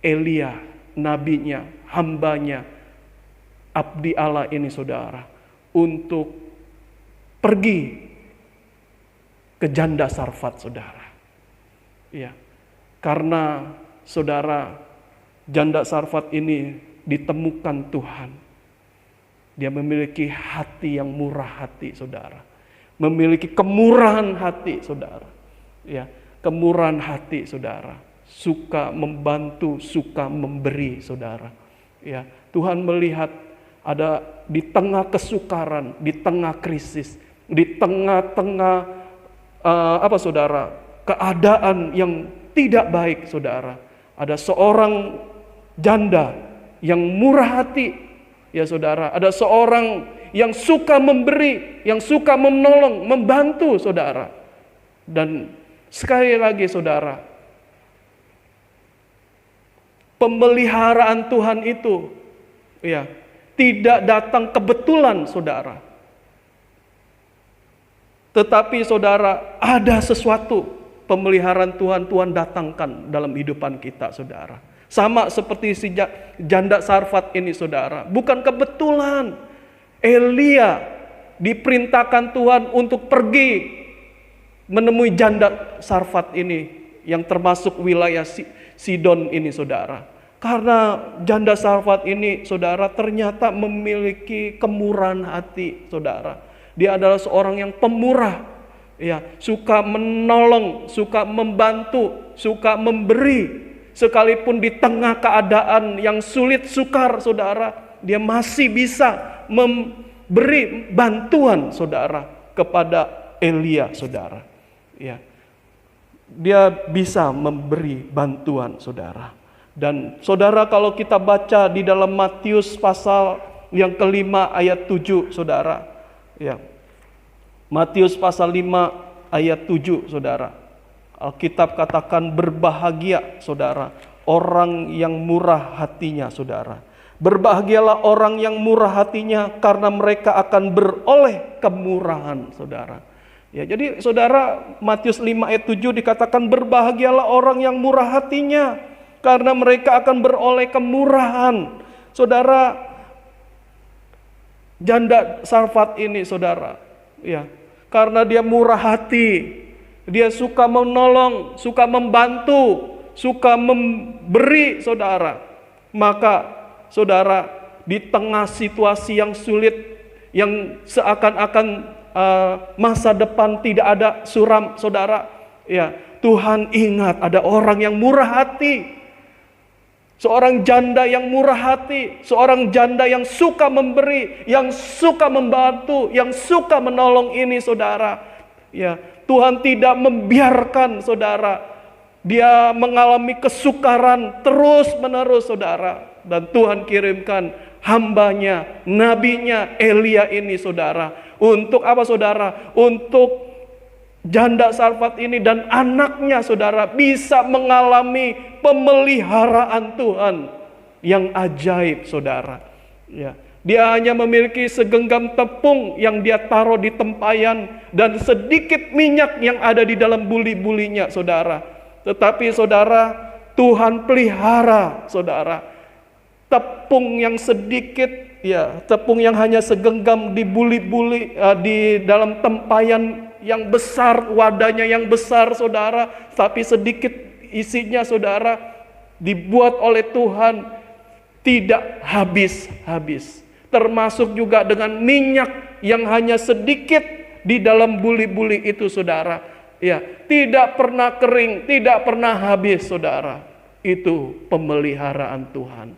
S2: Elia, nabinya, hambanya, abdi Allah ini saudara, untuk pergi ke janda Sarfat saudara. Ya, karena saudara, janda Sarfat ini ditemukan Tuhan. Dia memiliki hati yang murah hati saudara, memiliki kemurahan hati saudara, ya kemurahan hati saudara, suka membantu, suka memberi saudara. Ya, Tuhan melihat ada di tengah kesukaran, di tengah krisis, di tengah-tengah saudara, keadaan yang tidak baik saudara, ada seorang janda yang murah hati. Ya saudara, ada seorang yang suka memberi, yang suka menolong, membantu saudara. Dan sekali lagi saudara, pemeliharaan Tuhan itu ya tidak datang kebetulan saudara. Tetapi saudara, ada sesuatu pemeliharaan Tuhan datangkan dalam kehidupan kita saudara. Sama seperti si janda Sarfat ini saudara. Bukan kebetulan Elia diperintahkan Tuhan untuk pergi menemui janda Sarfat ini, yang termasuk wilayah Sidon ini saudara. Karena janda Sarfat ini saudara ternyata memiliki kemurahan hati saudara. Dia adalah seorang yang pemurah, ya, suka menolong, suka membantu, suka memberi. Sekalipun di tengah keadaan yang sulit sukar saudara, dia masih bisa memberi bantuan saudara kepada Elia saudara. Ya, dia bisa memberi bantuan saudara. Dan saudara, kalau kita baca di dalam Matius pasal yang kelima ayat 7 saudara, ya, Matius pasal 5 ayat 7 saudara, Alkitab katakan berbahagia saudara orang yang murah hatinya saudara. Berbahagialah orang yang murah hatinya, karena mereka akan beroleh kemurahan saudara. Ya, jadi saudara, Matius 5 ayat 7 dikatakan berbahagialah orang yang murah hatinya, karena mereka akan beroleh kemurahan. Saudara, janda Sarfat ini saudara, ya, karena dia murah hati, dia suka menolong, suka membantu, suka memberi saudara. Maka saudara, di tengah situasi yang sulit, yang seakan-akan masa depan tidak ada suram saudara, ya, Tuhan ingat ada orang yang murah hati, Seorang janda yang murah hati, seorang janda yang suka memberi, yang suka membantu, yang suka menolong ini saudara. Ya, Tuhan tidak membiarkan saudara dia mengalami kesukaran terus menerus saudara. Dan Tuhan kirimkan hambanya, nabinya Elia ini saudara. Untuk apa saudara? Untuk janda Sarfat ini dan anaknya saudara bisa mengalami pemeliharaan Tuhan yang ajaib saudara. Ya, dia hanya memiliki segenggam tepung yang dia taruh di tempayan dan sedikit minyak yang ada di dalam buli-bulinya saudara. Tetapi saudara, Tuhan pelihara saudara. Tepung yang sedikit, ya, tepung yang hanya segenggam di buli-buli di dalam tempayan yang besar, wadahnya yang besar saudara, tapi sedikit isinya saudara, dibuat oleh Tuhan tidak habis-habis. Termasuk juga dengan minyak yang hanya sedikit di dalam buli-buli itu saudara. Ya, tidak pernah kering, tidak pernah habis saudara. Itu pemeliharaan Tuhan.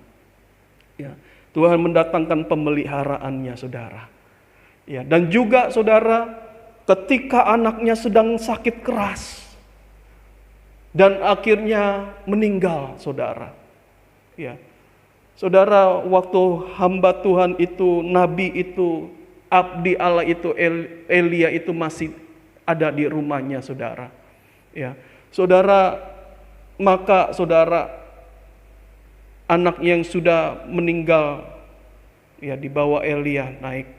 S2: Ya, Tuhan mendatangkan pemeliharaannya saudara. Ya, dan juga saudara, ketika anaknya sedang sakit keras dan akhirnya meninggal saudara. Ya, saudara, waktu hamba Tuhan itu, nabi itu, abdi Allah itu, Elia itu masih ada di rumahnya saudara. Ya, saudara, maka saudara, anak yang sudah meninggal ya dibawa Elia naik,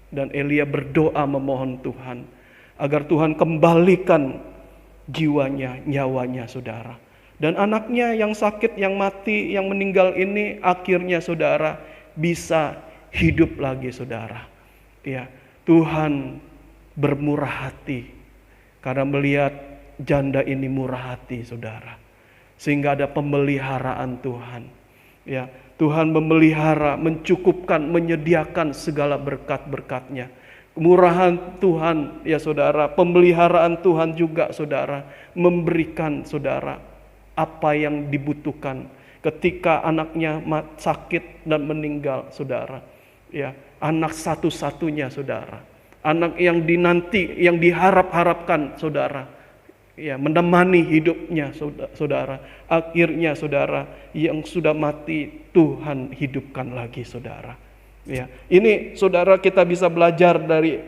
S2: dan Elia berdoa memohon Tuhan agar Tuhan kembalikan jiwanya, nyawanya saudara. Dan anaknya yang sakit, yang mati, yang meninggal ini akhirnya saudara bisa hidup lagi saudara. Ya, Tuhan bermurah hati karena melihat janda ini murah hati saudara. Sehingga ada pemeliharaan Tuhan. Ya, Tuhan memelihara, mencukupkan, menyediakan segala berkat-berkatnya. Kemurahan Tuhan ya saudara, pemeliharaan Tuhan juga saudara, memberikan saudara apa yang dibutuhkan ketika anaknya sakit dan meninggal saudara. Ya, anak satu-satunya saudara, anak yang dinanti, yang diharap-harapkan saudara. Ya, menemani hidupnya saudara. Akhirnya saudara, yang sudah mati Tuhan hidupkan lagi saudara. Ya, ini saudara kita bisa belajar dari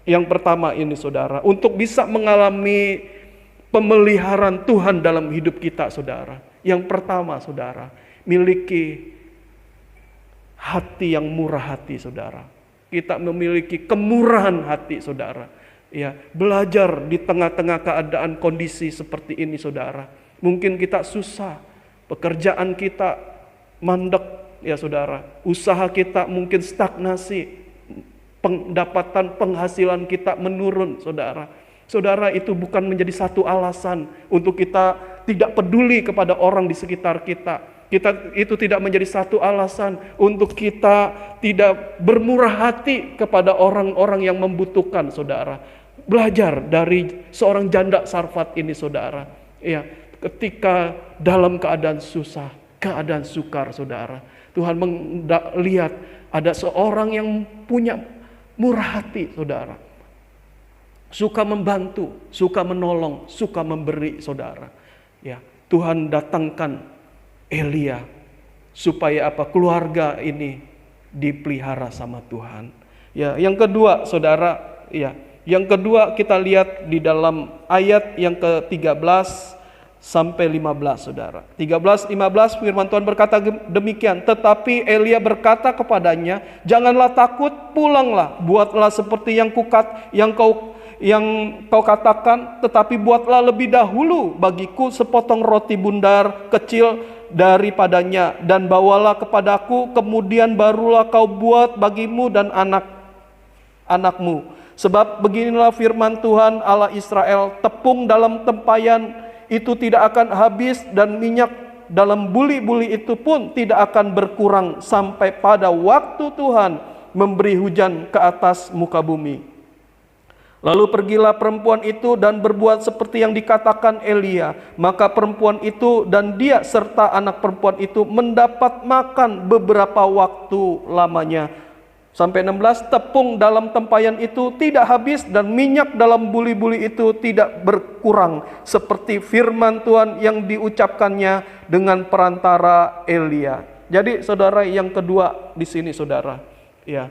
S2: yang pertama ini saudara, untuk bisa mengalami pemeliharaan Tuhan dalam hidup kita saudara. Yang pertama saudara, miliki hati yang murah hati saudara. Kita memiliki kemurahan hati saudara. Ya, belajar di tengah-tengah keadaan kondisi seperti ini saudara. Mungkin kita susah, pekerjaan kita mandek ya saudara. Usaha kita mungkin stagnasi, pendapatan penghasilan kita menurun saudara. Saudara, itu bukan menjadi satu alasan untuk kita tidak peduli kepada orang di sekitar kita. Itu tidak menjadi satu alasan untuk kita tidak bermurah hati kepada orang-orang yang membutuhkan saudara. Belajar dari seorang janda Sarfat ini saudara. Ya, ketika dalam keadaan susah, keadaan sukar saudara, Tuhan melihat ada seorang yang punya murah hati saudara. Suka membantu, suka menolong, suka memberi saudara. Ya, Tuhan datangkan Elia supaya apa? Keluarga ini dipelihara sama Tuhan. Ya, yang kedua saudara, ya, yang kedua kita lihat di dalam ayat yang ke-13 sampai 15 saudara. 13-15 firman Tuhan berkata demikian. Tetapi Elia berkata kepadanya, janganlah takut, pulanglah, buatlah seperti yang kau katakan, tetapi buatlah lebih dahulu bagiku sepotong roti bundar kecil daripadanya, dan bawalah kepadaku, kemudian barulah kau buat bagimu dan anak-anakmu. Sebab beginilah firman Tuhan Allah Israel, tepung dalam tempayan itu tidak akan habis, dan minyak dalam buli-buli itu pun tidak akan berkurang sampai pada waktu Tuhan memberi hujan ke atas muka bumi. Lalu pergilah perempuan itu dan berbuat seperti yang dikatakan Elia. Maka perempuan itu dan dia serta anak perempuan itu mendapat makan beberapa waktu lamanya. Sampai 16, tepung dalam tempayan itu tidak habis dan minyak dalam buli-buli itu tidak berkurang. Seperti firman Tuhan yang diucapkannya dengan perantara Elia. Jadi saudara, yang kedua di sini saudara, ya.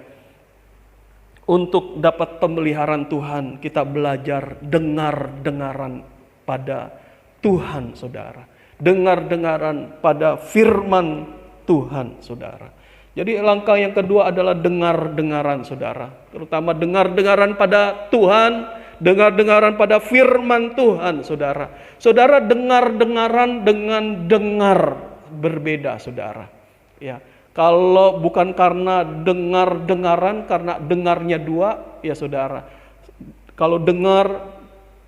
S2: Untuk dapat pemeliharaan Tuhan, kita belajar dengar-dengaran pada Tuhan, saudara. Dengar-dengaran pada firman Tuhan, saudara. Jadi langkah yang kedua adalah dengar-dengaran, saudara. Terutama dengar-dengaran pada Tuhan, dengar-dengaran pada firman Tuhan, saudara. Saudara, dengar-dengaran dengan dengar berbeda, saudara. Ya. Kalau bukan karena dengar-dengaran, karena dengarnya dua, ya saudara. Kalau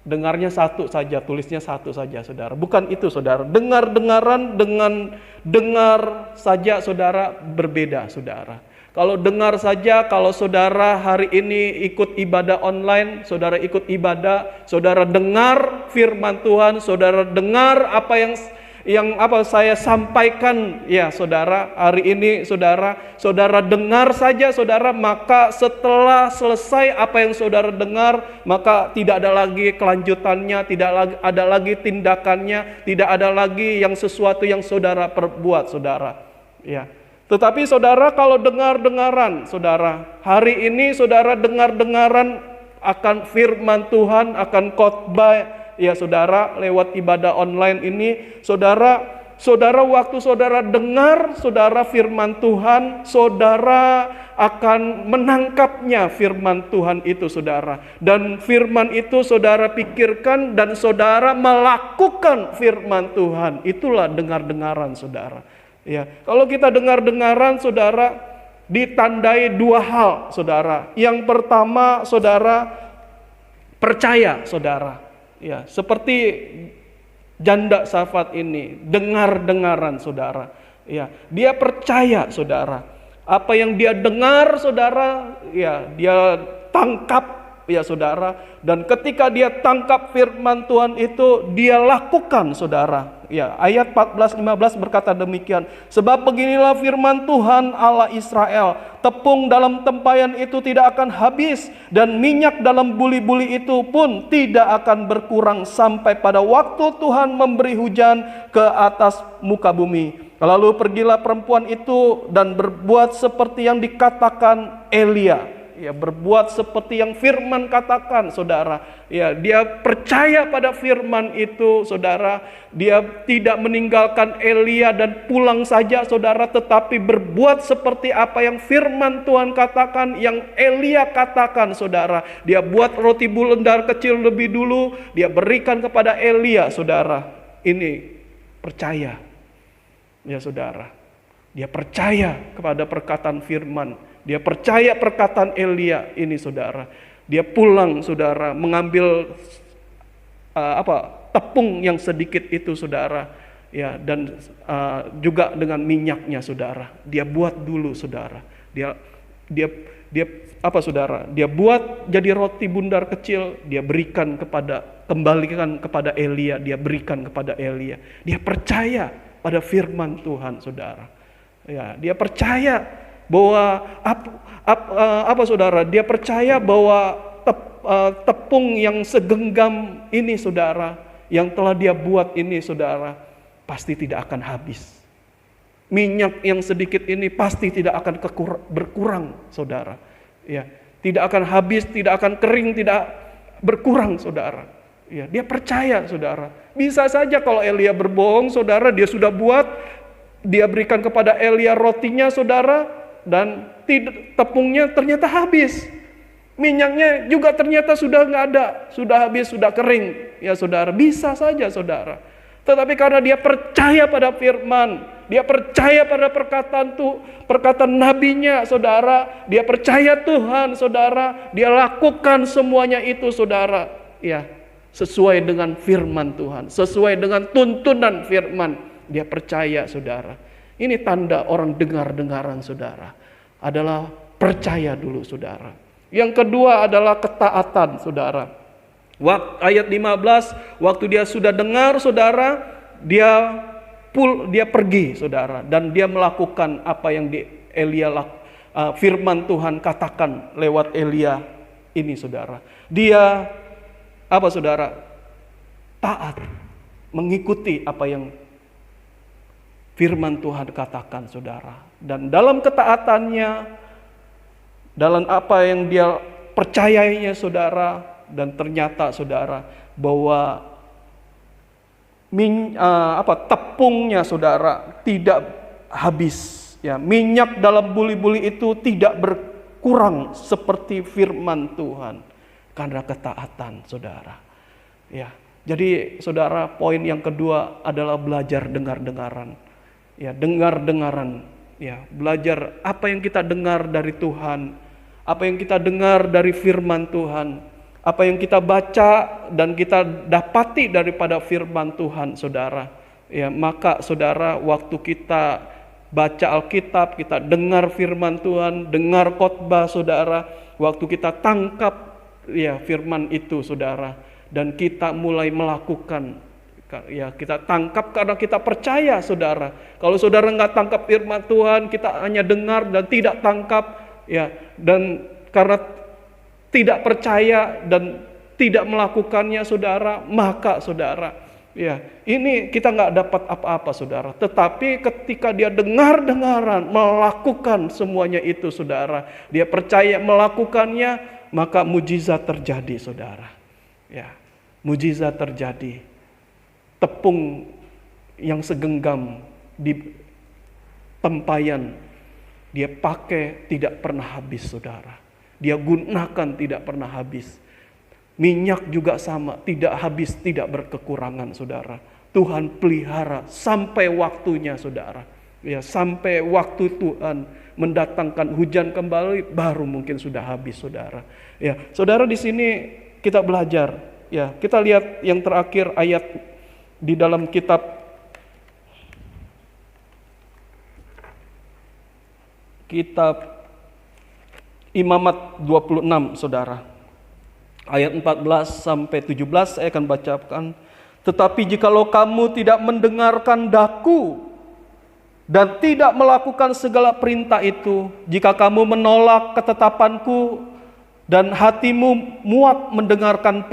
S2: dengarnya satu saja, tulisnya satu saja, saudara. Bukan itu, saudara. Dengar-dengaran dengan dengar saja, saudara, berbeda, saudara. Kalau dengar saja, kalau saudara hari ini ikut ibadah online, saudara ikut ibadah, saudara dengar firman Tuhan, saudara dengar apa yang saya sampaikan, ya saudara, hari ini saudara dengar saja, saudara, maka setelah selesai apa yang saudara dengar, maka tidak ada lagi kelanjutannya, tidak ada lagi tindakannya, tidak ada lagi yang sesuatu yang saudara perbuat, saudara. Ya. Tetapi saudara, kalau dengar-dengaran, saudara, hari ini saudara dengar-dengaran akan firman Tuhan, akan khotbah, ya saudara, lewat ibadah online ini, saudara waktu saudara dengar, saudara, firman Tuhan, saudara akan menangkapnya firman Tuhan itu, saudara. Dan firman itu saudara pikirkan dan saudara melakukan firman Tuhan. Itulah dengar-dengaran, saudara. Ya, kalau kita dengar-dengaran, saudara, ditandai dua hal, saudara. Yang pertama, saudara, percaya, saudara. Ya, seperti janda Safat ini, dengar-dengaran, saudara. Ya, dia percaya, saudara. Apa yang dia dengar, saudara, ya, dia tangkap, ya saudara. Dan ketika dia tangkap firman Tuhan itu, dia lakukan, saudara. Ya, ayat 14-15 berkata demikian. Sebab beginilah firman Tuhan Allah Israel, tepung dalam tempayan itu tidak akan habis, dan minyak dalam buli-buli itu pun tidak akan berkurang sampai pada waktu Tuhan memberi hujan ke atas muka bumi. Lalu pergilah perempuan itu dan berbuat seperti yang dikatakan Elia. Ya, berbuat seperti yang firman katakan, saudara. Ya, dia percaya pada firman itu, saudara. Dia tidak meninggalkan Elia dan pulang saja, saudara, tetapi berbuat seperti apa yang firman Tuhan katakan, yang Elia katakan, saudara. Dia buat roti bulendar kecil lebih dulu, dia berikan kepada Elia, saudara. Ini percaya, ya saudara. Dia percaya kepada perkataan firman. Dia percaya perkataan Elia ini, saudara. Dia pulang, saudara, mengambil tepung yang sedikit itu, saudara. Ya, dan juga dengan minyaknya, saudara. Dia buat dulu, saudara. Dia saudara? Dia buat jadi roti bundar kecil, dia kembalikan kepada Elia, dia berikan kepada Elia. Dia percaya pada firman Tuhan, saudara. Ya, dia percaya bahwa saudara? Dia percaya bahwa tepung yang segenggam ini, saudara, yang telah dia buat ini, saudara, pasti tidak akan habis. Minyak yang sedikit ini pasti tidak akan berkurang, saudara. Ya, tidak akan habis, tidak akan kering, tidak berkurang, saudara. Ya, dia percaya, saudara. Bisa saja kalau Elia berbohong, saudara, dia sudah buat, dia berikan kepada Elia rotinya, saudara, dan tepungnya ternyata habis. Minyaknya juga ternyata sudah nggak ada, sudah habis, sudah kering. Ya saudara, bisa saja, saudara. Tetapi karena dia percaya pada firman, dia percaya pada perkataan nabinya, saudara. Dia percaya Tuhan, saudara. Dia lakukan semuanya itu, saudara. Ya, sesuai dengan firman Tuhan, sesuai dengan tuntunan firman. Dia percaya, saudara. Ini tanda orang dengar-dengaran, saudara. Adalah percaya dulu, saudara. Yang kedua adalah ketaatan, saudara. Ayat 15, waktu dia sudah dengar, saudara, dia pergi, saudara, dan dia melakukan apa yang firman Tuhan katakan lewat Elia ini, saudara. Dia apa, saudara? Taat, mengikuti apa yang firman Tuhan katakan, saudara. Dan dalam ketaatannya, dalam apa yang dia percayainya, saudara, dan ternyata, saudara, bahwa tepungnya, saudara, tidak habis, ya, minyak dalam buli-buli itu tidak berkurang seperti firman Tuhan karena ketaatan, saudara. Ya, jadi saudara, poin yang kedua adalah belajar dengar-dengaran. Ya, dengar-dengaran, ya, belajar apa yang kita dengar dari Tuhan, apa yang kita dengar dari firman Tuhan, apa yang kita baca dan kita dapati daripada firman Tuhan, saudara. Ya, maka saudara, waktu kita baca Alkitab, kita dengar firman Tuhan, dengar khotbah, saudara, waktu kita tangkap, ya, firman itu, saudara, dan kita mulai melakukan, ya, kita tangkap karena kita percaya, saudara. Kalau saudara nggak tangkap firman Tuhan, kita hanya dengar dan tidak tangkap, ya, dan karena tidak percaya dan tidak melakukannya, saudara, maka, saudara, ya, ini kita nggak dapat apa-apa, saudara. Tetapi ketika dia dengar-dengaran, melakukan semuanya itu, saudara, dia percaya melakukannya, maka mujizat terjadi, saudara. Ya, mujizat terjadi. Tepung yang segenggam di tempayan dia pakai tidak pernah habis, saudara. Dia gunakan tidak pernah habis. Minyak juga sama, tidak habis, tidak berkekurangan, saudara. Tuhan pelihara sampai waktunya, saudara. Ya, sampai waktu Tuhan mendatangkan hujan kembali, baru mungkin sudah habis, saudara. Ya, saudara, di sini kita belajar. Ya, kita lihat yang terakhir ayat di dalam kitab Imamat 26, saudara. Ayat 14 sampai 17 saya akan bacakan. Tetapi jikalau kamu tidak mendengarkan daku dan tidak melakukan segala perintah itu, jika kamu menolak ketetapanku dan hatimu muak mendengarkan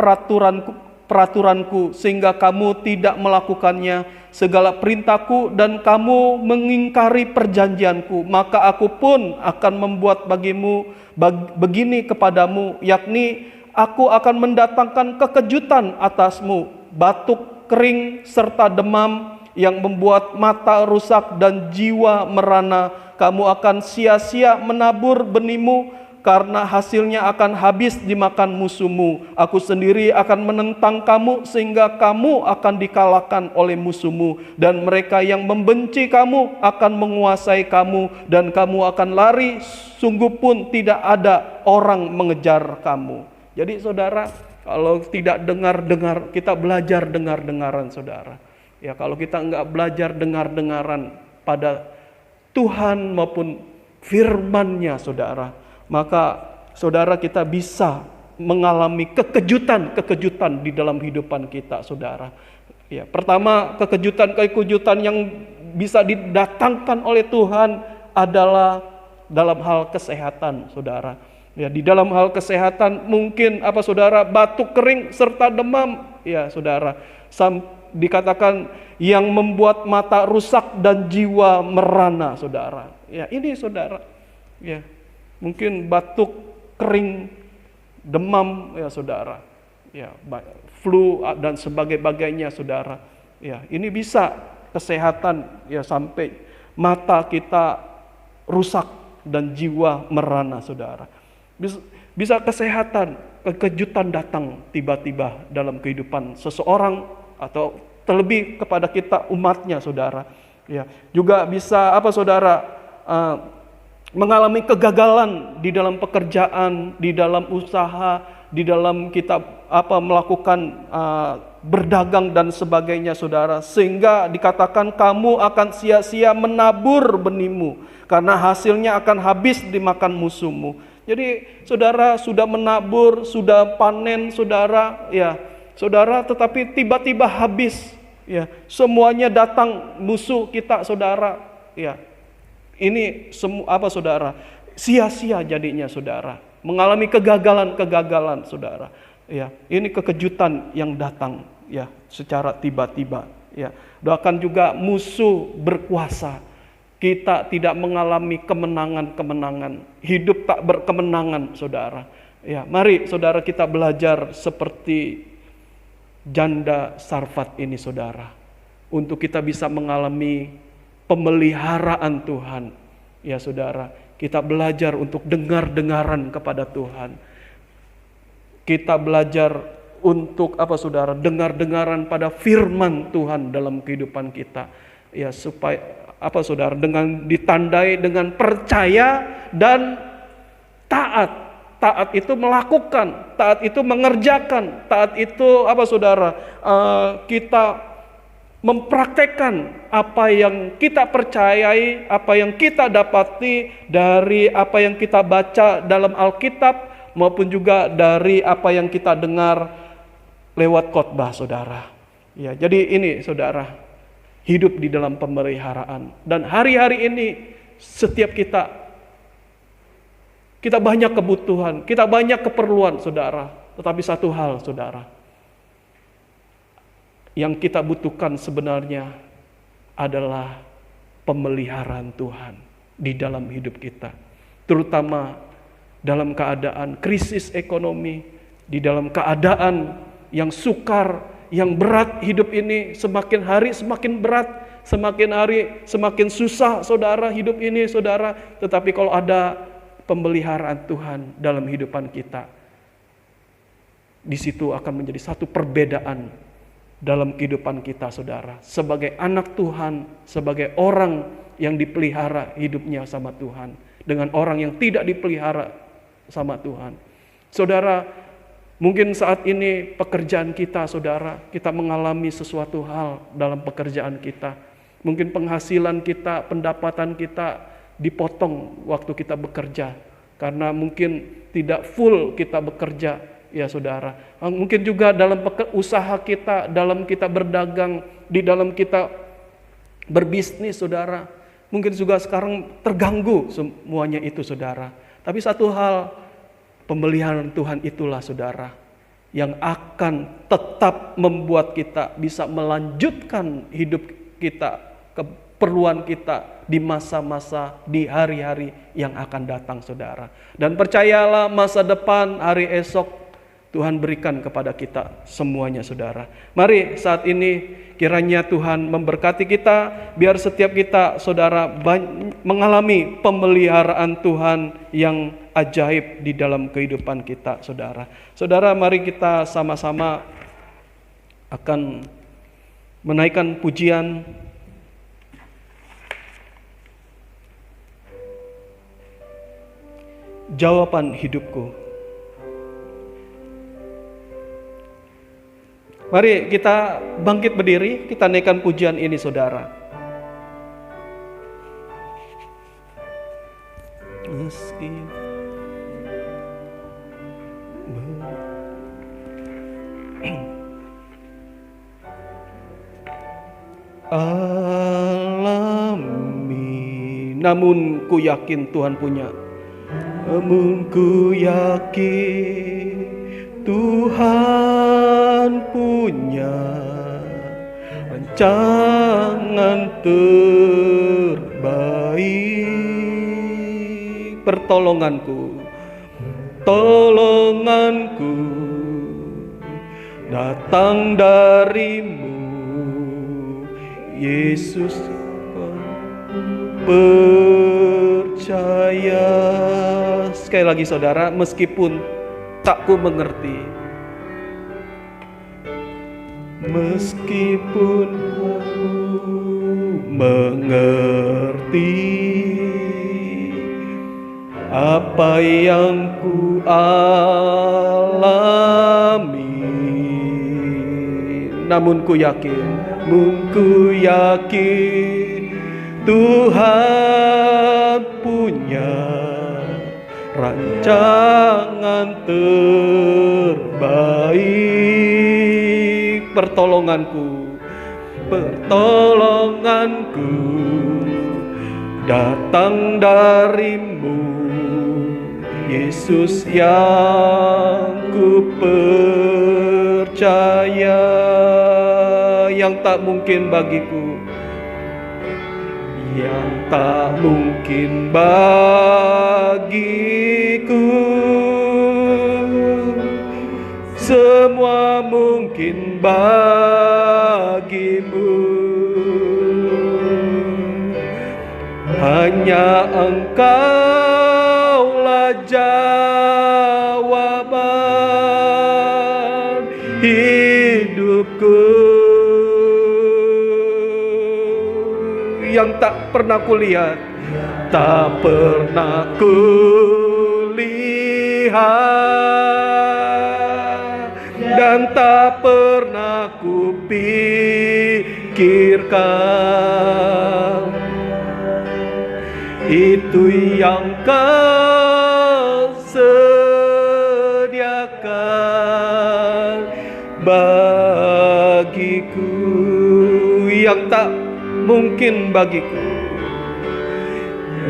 S2: peraturanku sehingga kamu tidak melakukannya, segala perintahku, dan kamu mengingkari perjanjianku, maka aku pun akan membuat begini kepadamu, yakni aku akan mendatangkan kekejutan atasmu, batuk kering serta demam yang membuat mata rusak dan jiwa merana. Kamu akan sia-sia menabur benihmu, karena hasilnya akan habis dimakan musuhmu. Aku sendiri akan menentang kamu sehingga kamu akan dikalahkan oleh musuhmu, dan mereka yang membenci kamu akan menguasai kamu, dan kamu akan lari, sungguh pun tidak ada orang mengejar kamu. Jadi, saudara, kalau tidak dengar-dengar, kita belajar dengar-dengaran, saudara. Ya, kalau kita enggak belajar dengar-dengaran pada Tuhan maupun firman-Nya, saudara, maka saudara, kita bisa mengalami kekejutan di dalam kehidupan kita, saudara. Ya, pertama, kekejutan yang bisa didatangkan oleh Tuhan adalah dalam hal kesehatan, saudara. Ya, di dalam hal kesehatan mungkin saudara, batuk kering serta demam, ya, saudara. Dikatakan yang membuat mata rusak dan jiwa merana, saudara. Ya, ini, saudara. Ya, mungkin batuk kering, demam, ya, saudara. Ya, flu dan sebagainya, saudara. Ya, ini bisa kesehatan, ya, sampai mata kita rusak dan jiwa merana, saudara. Bisa kesehatan, kekejutan datang tiba-tiba dalam kehidupan seseorang atau terlebih kepada kita umatnya, saudara. Ya, juga bisa saudara, mengalami kegagalan di dalam pekerjaan, di dalam usaha, di dalam kita melakukan berdagang dan sebagainya, saudara, sehingga dikatakan kamu akan sia-sia menabur benihmu karena hasilnya akan habis dimakan musuhmu. Jadi saudara sudah menabur, sudah panen saudara, ya. Saudara, tetapi tiba-tiba habis, ya. Semuanya datang musuh kita saudara, ya. Ini semua apa saudara? Sia-sia jadinya saudara. Mengalami kegagalan saudara. Ya, ini kekejutan yang datang ya secara tiba-tiba ya. Doakan juga musuh berkuasa. Kita tidak mengalami kemenangan-kemenangan. Hidup tak berkemenangan saudara. Ya, mari saudara kita belajar seperti janda Sarfat ini saudara. Untuk kita bisa mengalami pemeliharaan Tuhan. Ya saudara, kita belajar untuk dengar-dengaran kepada Tuhan. Kita belajar untuk apa saudara? Dengar-dengaran pada firman Tuhan dalam kehidupan kita. Ya supaya apa saudara? Dengan ditandai dengan percaya dan taat. Taat itu melakukan, taat itu mengerjakan, taat itu apa saudara? Kita mempraktekkan apa yang kita percayai, apa yang kita dapati dari apa yang kita baca dalam Alkitab, maupun juga dari apa yang kita dengar lewat khotbah saudara. Ya, jadi ini saudara, hidup di dalam pemeliharaan. Dan hari-hari ini setiap kita banyak kebutuhan, kita banyak keperluan saudara. Tetapi satu hal saudara, yang kita butuhkan sebenarnya adalah pemeliharaan Tuhan di dalam hidup kita. Terutama dalam keadaan krisis ekonomi, di dalam keadaan yang sukar, yang berat hidup ini, semakin hari semakin berat, semakin hari semakin susah saudara hidup ini saudara. Tetapi kalau ada pemeliharaan Tuhan dalam kehidupan kita, di situ akan menjadi satu perbedaan dalam kehidupan kita saudara. Sebagai anak Tuhan, sebagai orang yang dipelihara hidupnya sama Tuhan, dengan orang yang tidak dipelihara sama Tuhan. Saudara, mungkin saat ini pekerjaan kita saudara, kita mengalami sesuatu hal dalam pekerjaan kita. Mungkin penghasilan kita, pendapatan kita dipotong waktu kita bekerja. Karena mungkin tidak full kita bekerja ya saudara. Mungkin juga dalam usaha kita, dalam kita berdagang, di dalam kita berbisnis saudara. Mungkin juga sekarang terganggu semuanya itu saudara. Tapi satu hal, pemeliharaan Tuhan itulah saudara, yang akan tetap membuat kita bisa melanjutkan hidup kita, keperluan kita di masa-masa, di hari-hari yang akan datang saudara. Dan percayalah masa depan, hari esok Tuhan berikan kepada kita semuanya saudara. Mari saat ini kiranya Tuhan memberkati kita, biar setiap kita saudara mengalami pemeliharaan Tuhan yang ajaib di dalam kehidupan kita saudara. Saudara, mari kita sama-sama akan menaikkan pujian. Jawaban hidupku. Mari kita bangkit berdiri, kita naikkan pujian ini saudara. Meski alami, namun ku yakin Tuhan punya. Namun ku yakin Tuhan punya rancangan terbaik. Pertolonganku, tolonganku datang darimu, Yesus. Percaya. Sekali lagi saudara, meskipun tak ku mengerti, meskipun aku mengerti apa yang ku alami, namun ku yakin Tuhan punya rancangan terbaik. Pertolonganku datang darimu, Yesus yang ku percaya. Yang tak mungkin bagiku, yang tak mungkin bagiku, semua mungkin bagimu. Hanya Engkaulah jawaban hidupku. Yang tak pernah kulihat, tak pernah kulihat, dan tak pernah kupikirkan. Itu yang Kau sediakan bagiku. Yang tak mungkin bagiku,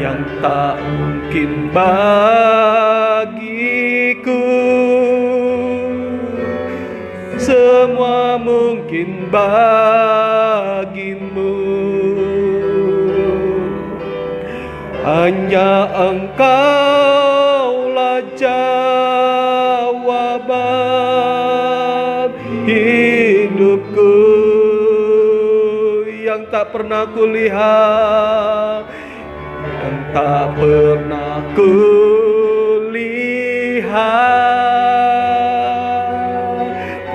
S2: yang tak mungkin bagiku, semua mungkin bagimu. Hanya Engkaulah jawaban hidupku. Yang tak pernah kulihat, yang tak pernah kulihat,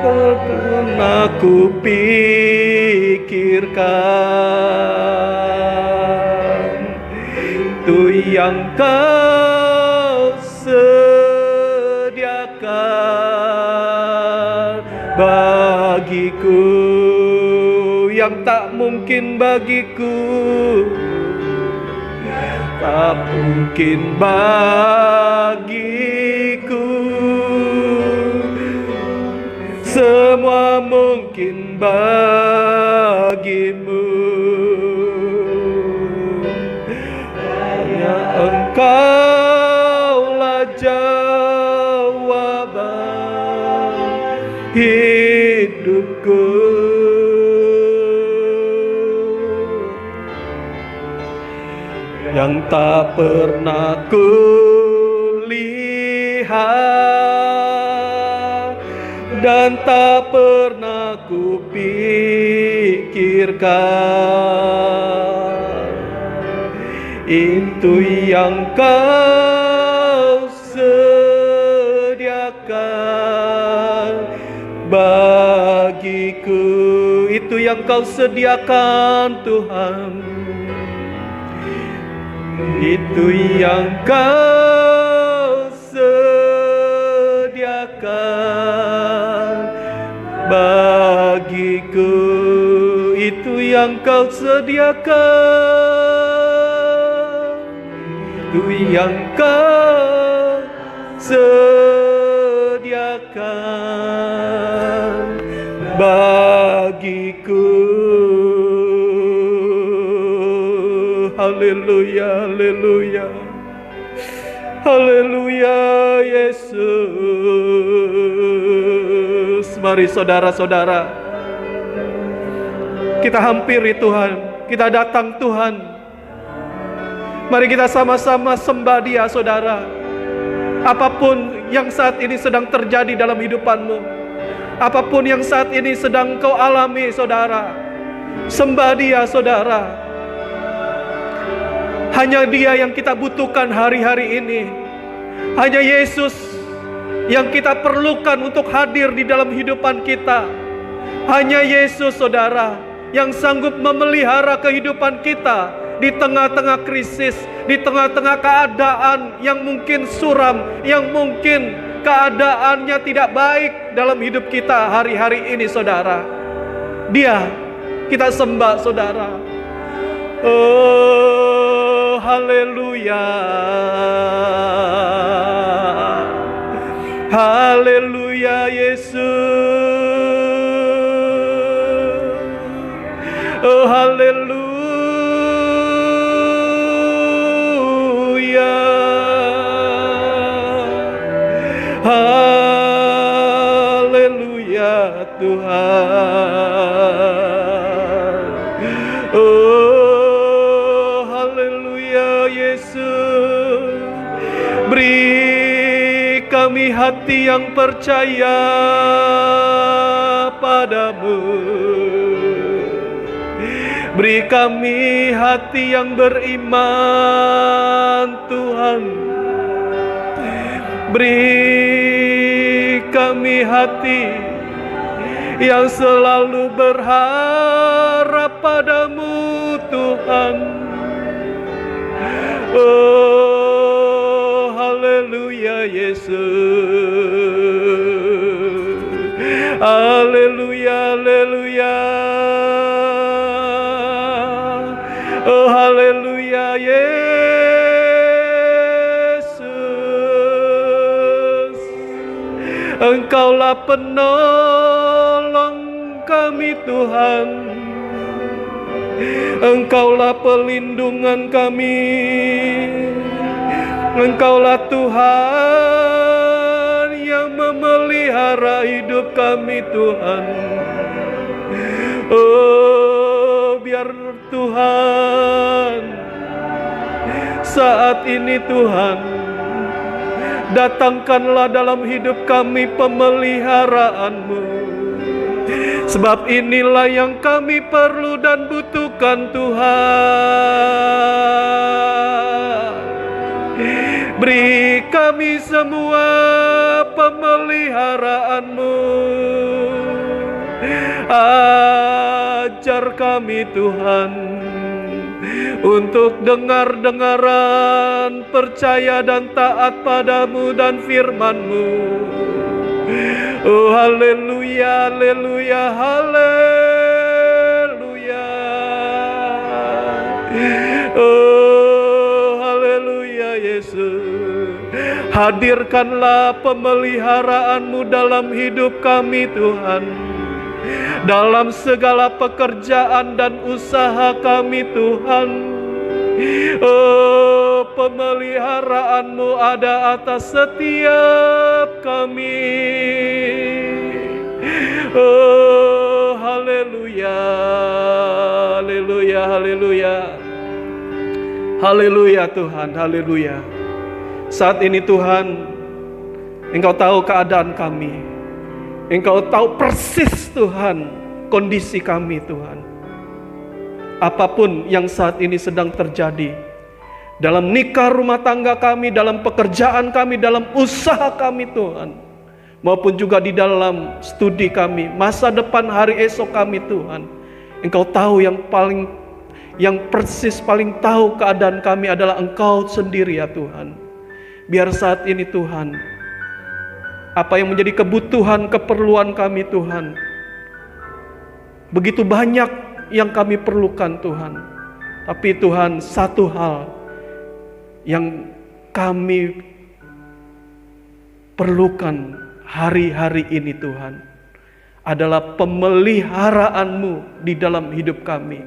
S2: tak pernah kupikirkan. Itu yang Kau sediakan bagiku. Yang tak mungkin bagiku, tak mungkin bagiku, semua mungkin bagimu. Hanya Engkaulah jawaban hidupku. Yang tak pernah kulihat dan tak pernah kupikirkan. Itu yang Kau sediakan bagiku. Itu yang Kau sediakan, Tuhan. Itu yang Kau sediakan bagiku. Itu yang Kau sediakan. Itu yang Kau sediakan bagiku. Haleluya, haleluya, haleluya, Yesus. Mari saudara-saudara, kita hampiri Tuhan, kita datang Tuhan. Mari kita sama-sama sembah Dia, saudara. Apapun yang saat ini sedang terjadi dalam hidupanmu, apapun yang saat ini sedang kau alami, saudara, sembah Dia, saudara. Hanya Dia yang kita butuhkan hari-hari ini. Hanya Yesus yang kita perlukan untuk hadir di dalam kehidupan kita. Hanya Yesus, saudara, yang sanggup memelihara kehidupan kita di tengah-tengah krisis, di tengah-tengah keadaan yang mungkin suram, yang mungkin keadaannya tidak baik dalam hidup kita hari-hari ini, saudara. Dia kita sembah, saudara. Oh, haleluya. Haleluya Yesus. Oh haleluya. Haleluya Tuhan. Oh haleluya Yesus. Beri kami hati yang percaya padamu. Beri kami hati yang beriman Tuhan. Beri kami hati yang selalu berharap padamu Tuhan. Oh haleluya Yesus. Haleluya, haleluya. Oh haleluya Yesus. Engkaulah penolong kami Tuhan. Engkaulah pelindungan kami. Engkaulah Tuhan yang memelihara hidup kami Tuhan. Oh biar Tuhan saat ini Tuhan datangkanlah dalam hidup kami pemeliharaan-Mu. Sebab inilah yang kami perlu dan butuhkan Tuhan. Beri kami semua pemeliharaan-Mu. Ajar kami Tuhan untuk dengar-dengaran, percaya dan taat padamu dan firman-Mu. Oh haleluya, haleluya, haleluya. Oh haleluya Yesus. Hadirkanlah pemeliharaan-Mu dalam hidup kami Tuhan. Dalam segala pekerjaan dan usaha kami Tuhan. Oh pemeliharaan-Mu ada atas setiap kami. Oh haleluya, haleluya, haleluya. Haleluya Tuhan, haleluya. Saat ini Tuhan, Engkau tahu keadaan kami. Engkau tahu persis Tuhan kondisi kami Tuhan. Apapun yang saat ini sedang terjadi dalam nikah rumah tangga kami, dalam pekerjaan kami, dalam usaha kami Tuhan, maupun juga di dalam studi kami, masa depan hari esok kami Tuhan. Engkau tahu yang persis paling tahu keadaan kami adalah Engkau sendiri ya Tuhan. Biar saat ini Tuhan, apa yang menjadi kebutuhan, keperluan kami Tuhan, begitu banyak yang kami perlukan Tuhan. Tapi Tuhan, satu hal yang kami perlukan hari-hari ini Tuhan, adalah pemeliharaan-Mu di dalam hidup kami.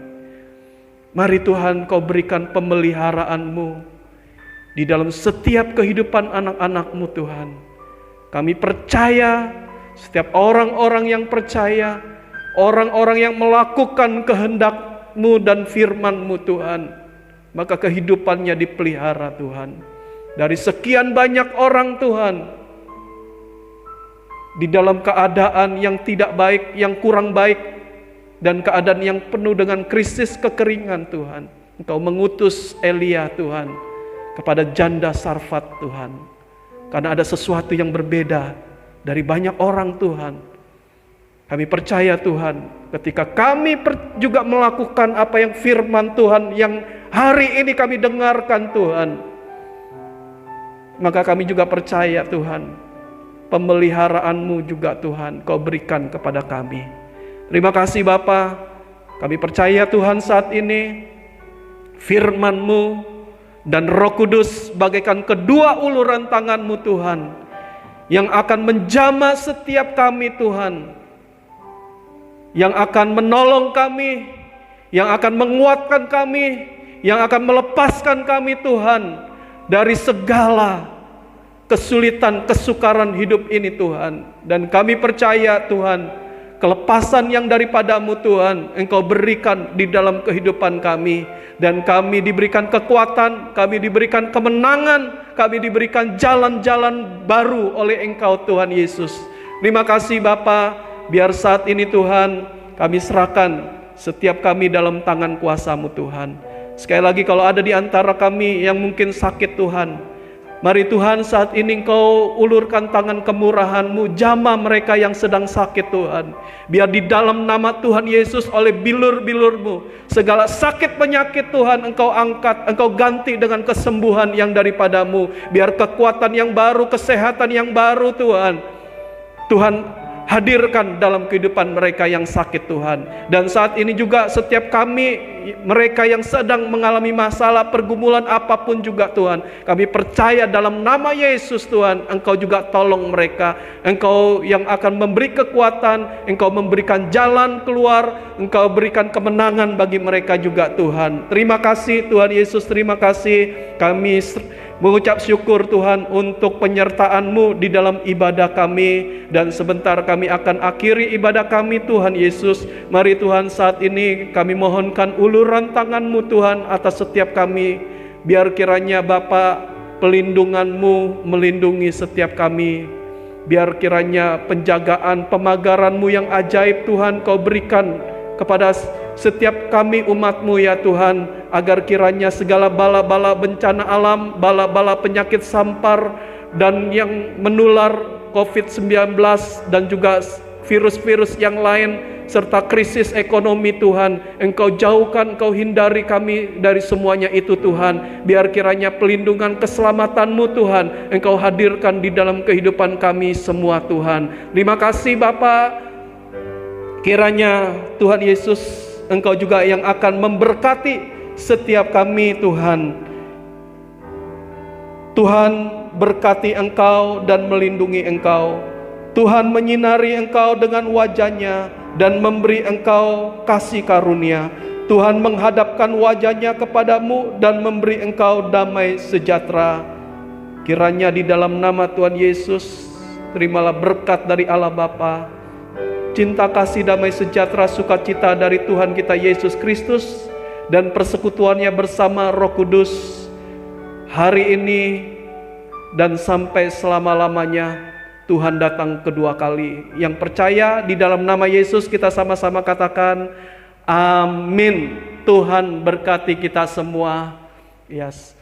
S2: Mari Tuhan Kau berikan pemeliharaan-Mu di dalam setiap kehidupan anak-anak-Mu Tuhan. Kami percaya setiap orang-orang yang percaya, orang-orang yang melakukan kehendak-Mu dan firman-Mu Tuhan, maka kehidupannya dipelihara Tuhan. Dari sekian banyak orang Tuhan, di dalam keadaan yang tidak baik, yang kurang baik, dan keadaan yang penuh dengan krisis kekeringan Tuhan, Engkau mengutus Elia Tuhan kepada janda Sarfat Tuhan. Karena ada sesuatu yang berbeda dari banyak orang Tuhan. Kami percaya Tuhan, ketika kami juga melakukan apa yang firman Tuhan yang hari ini kami dengarkan Tuhan, maka kami juga percaya Tuhan, pemeliharaan-Mu juga Tuhan Kau berikan kepada kami. Terima kasih Bapa. Kami percaya Tuhan saat ini firman-Mu dan Roh Kudus bagaikan kedua uluran tangan-Mu Tuhan, yang akan menjamah setiap kami Tuhan, yang akan menolong kami, yang akan menguatkan kami, yang akan melepaskan kami Tuhan dari segala kesulitan, kesukaran hidup ini Tuhan. Dan kami percaya Tuhan, kelepasan yang daripadamu Tuhan Engkau berikan di dalam kehidupan kami. Dan kami diberikan kekuatan, kami diberikan kemenangan, kami diberikan jalan-jalan baru oleh Engkau Tuhan Yesus. Terima kasih Bapa, biar saat ini Tuhan kami serahkan setiap kami dalam tangan kuasa-Mu Tuhan. Sekali lagi kalau ada di antara kami yang mungkin sakit Tuhan, mari Tuhan saat ini Engkau ulurkan tangan kemurahan-Mu, jamah mereka yang sedang sakit Tuhan. Biar di dalam nama Tuhan Yesus oleh bilur-bilur-Mu, segala sakit penyakit Tuhan Engkau angkat, Engkau ganti dengan kesembuhan yang daripadamu. Biar kekuatan yang baru, kesehatan yang baru Tuhan, Tuhan hadirkan dalam kehidupan mereka yang sakit Tuhan. Dan saat ini juga setiap kami, mereka yang sedang mengalami masalah, pergumulan apapun juga Tuhan, kami percaya dalam nama Yesus Tuhan, Engkau juga tolong mereka. Engkau yang akan memberi kekuatan, Engkau memberikan jalan keluar, Engkau berikan kemenangan bagi mereka juga Tuhan. Terima kasih Tuhan Yesus, terima kasih. Kami mengucap syukur Tuhan untuk penyertaan-Mu di dalam ibadah kami. Dan sebentar kami akan akhiri ibadah kami Tuhan Yesus. Mari Tuhan saat ini kami mohonkan uluran tangan-Mu Tuhan atas setiap kami. Biar kiranya Bapa pelindungan-Mu melindungi setiap kami. Biar kiranya penjagaan pemagaran-Mu yang ajaib Tuhan Kau berikan kepada setiap kami umat-Mu ya Tuhan, agar kiranya segala bala-bala bencana alam, bala-bala penyakit sampar dan yang menular COVID-19 dan juga virus-virus yang lain serta krisis ekonomi Tuhan, Engkau jauhkan, Engkau hindari kami dari semuanya itu Tuhan. Biar kiranya pelindungan keselamatan-Mu Tuhan Engkau hadirkan di dalam kehidupan kami semua Tuhan. Terima kasih Bapa. Kiranya Tuhan Yesus Engkau juga yang akan memberkati setiap kami Tuhan. Tuhan berkati Engkau dan melindungi Engkau. Tuhan menyinari Engkau dengan wajah-Nya dan memberi Engkau kasih karunia. Tuhan menghadapkan wajah-Nya kepadamu dan memberi Engkau damai sejahtera. Kiranya di dalam nama Tuhan Yesus, terimalah berkat dari Allah Bapa, cinta kasih damai sejahtera sukacita dari Tuhan kita Yesus Kristus, dan persekutuannya bersama Roh Kudus hari ini dan sampai selama-lamanya. Tuhan datang kedua kali. Yang percaya di dalam nama Yesus kita sama-sama katakan amin. Tuhan berkati kita semua. Yes.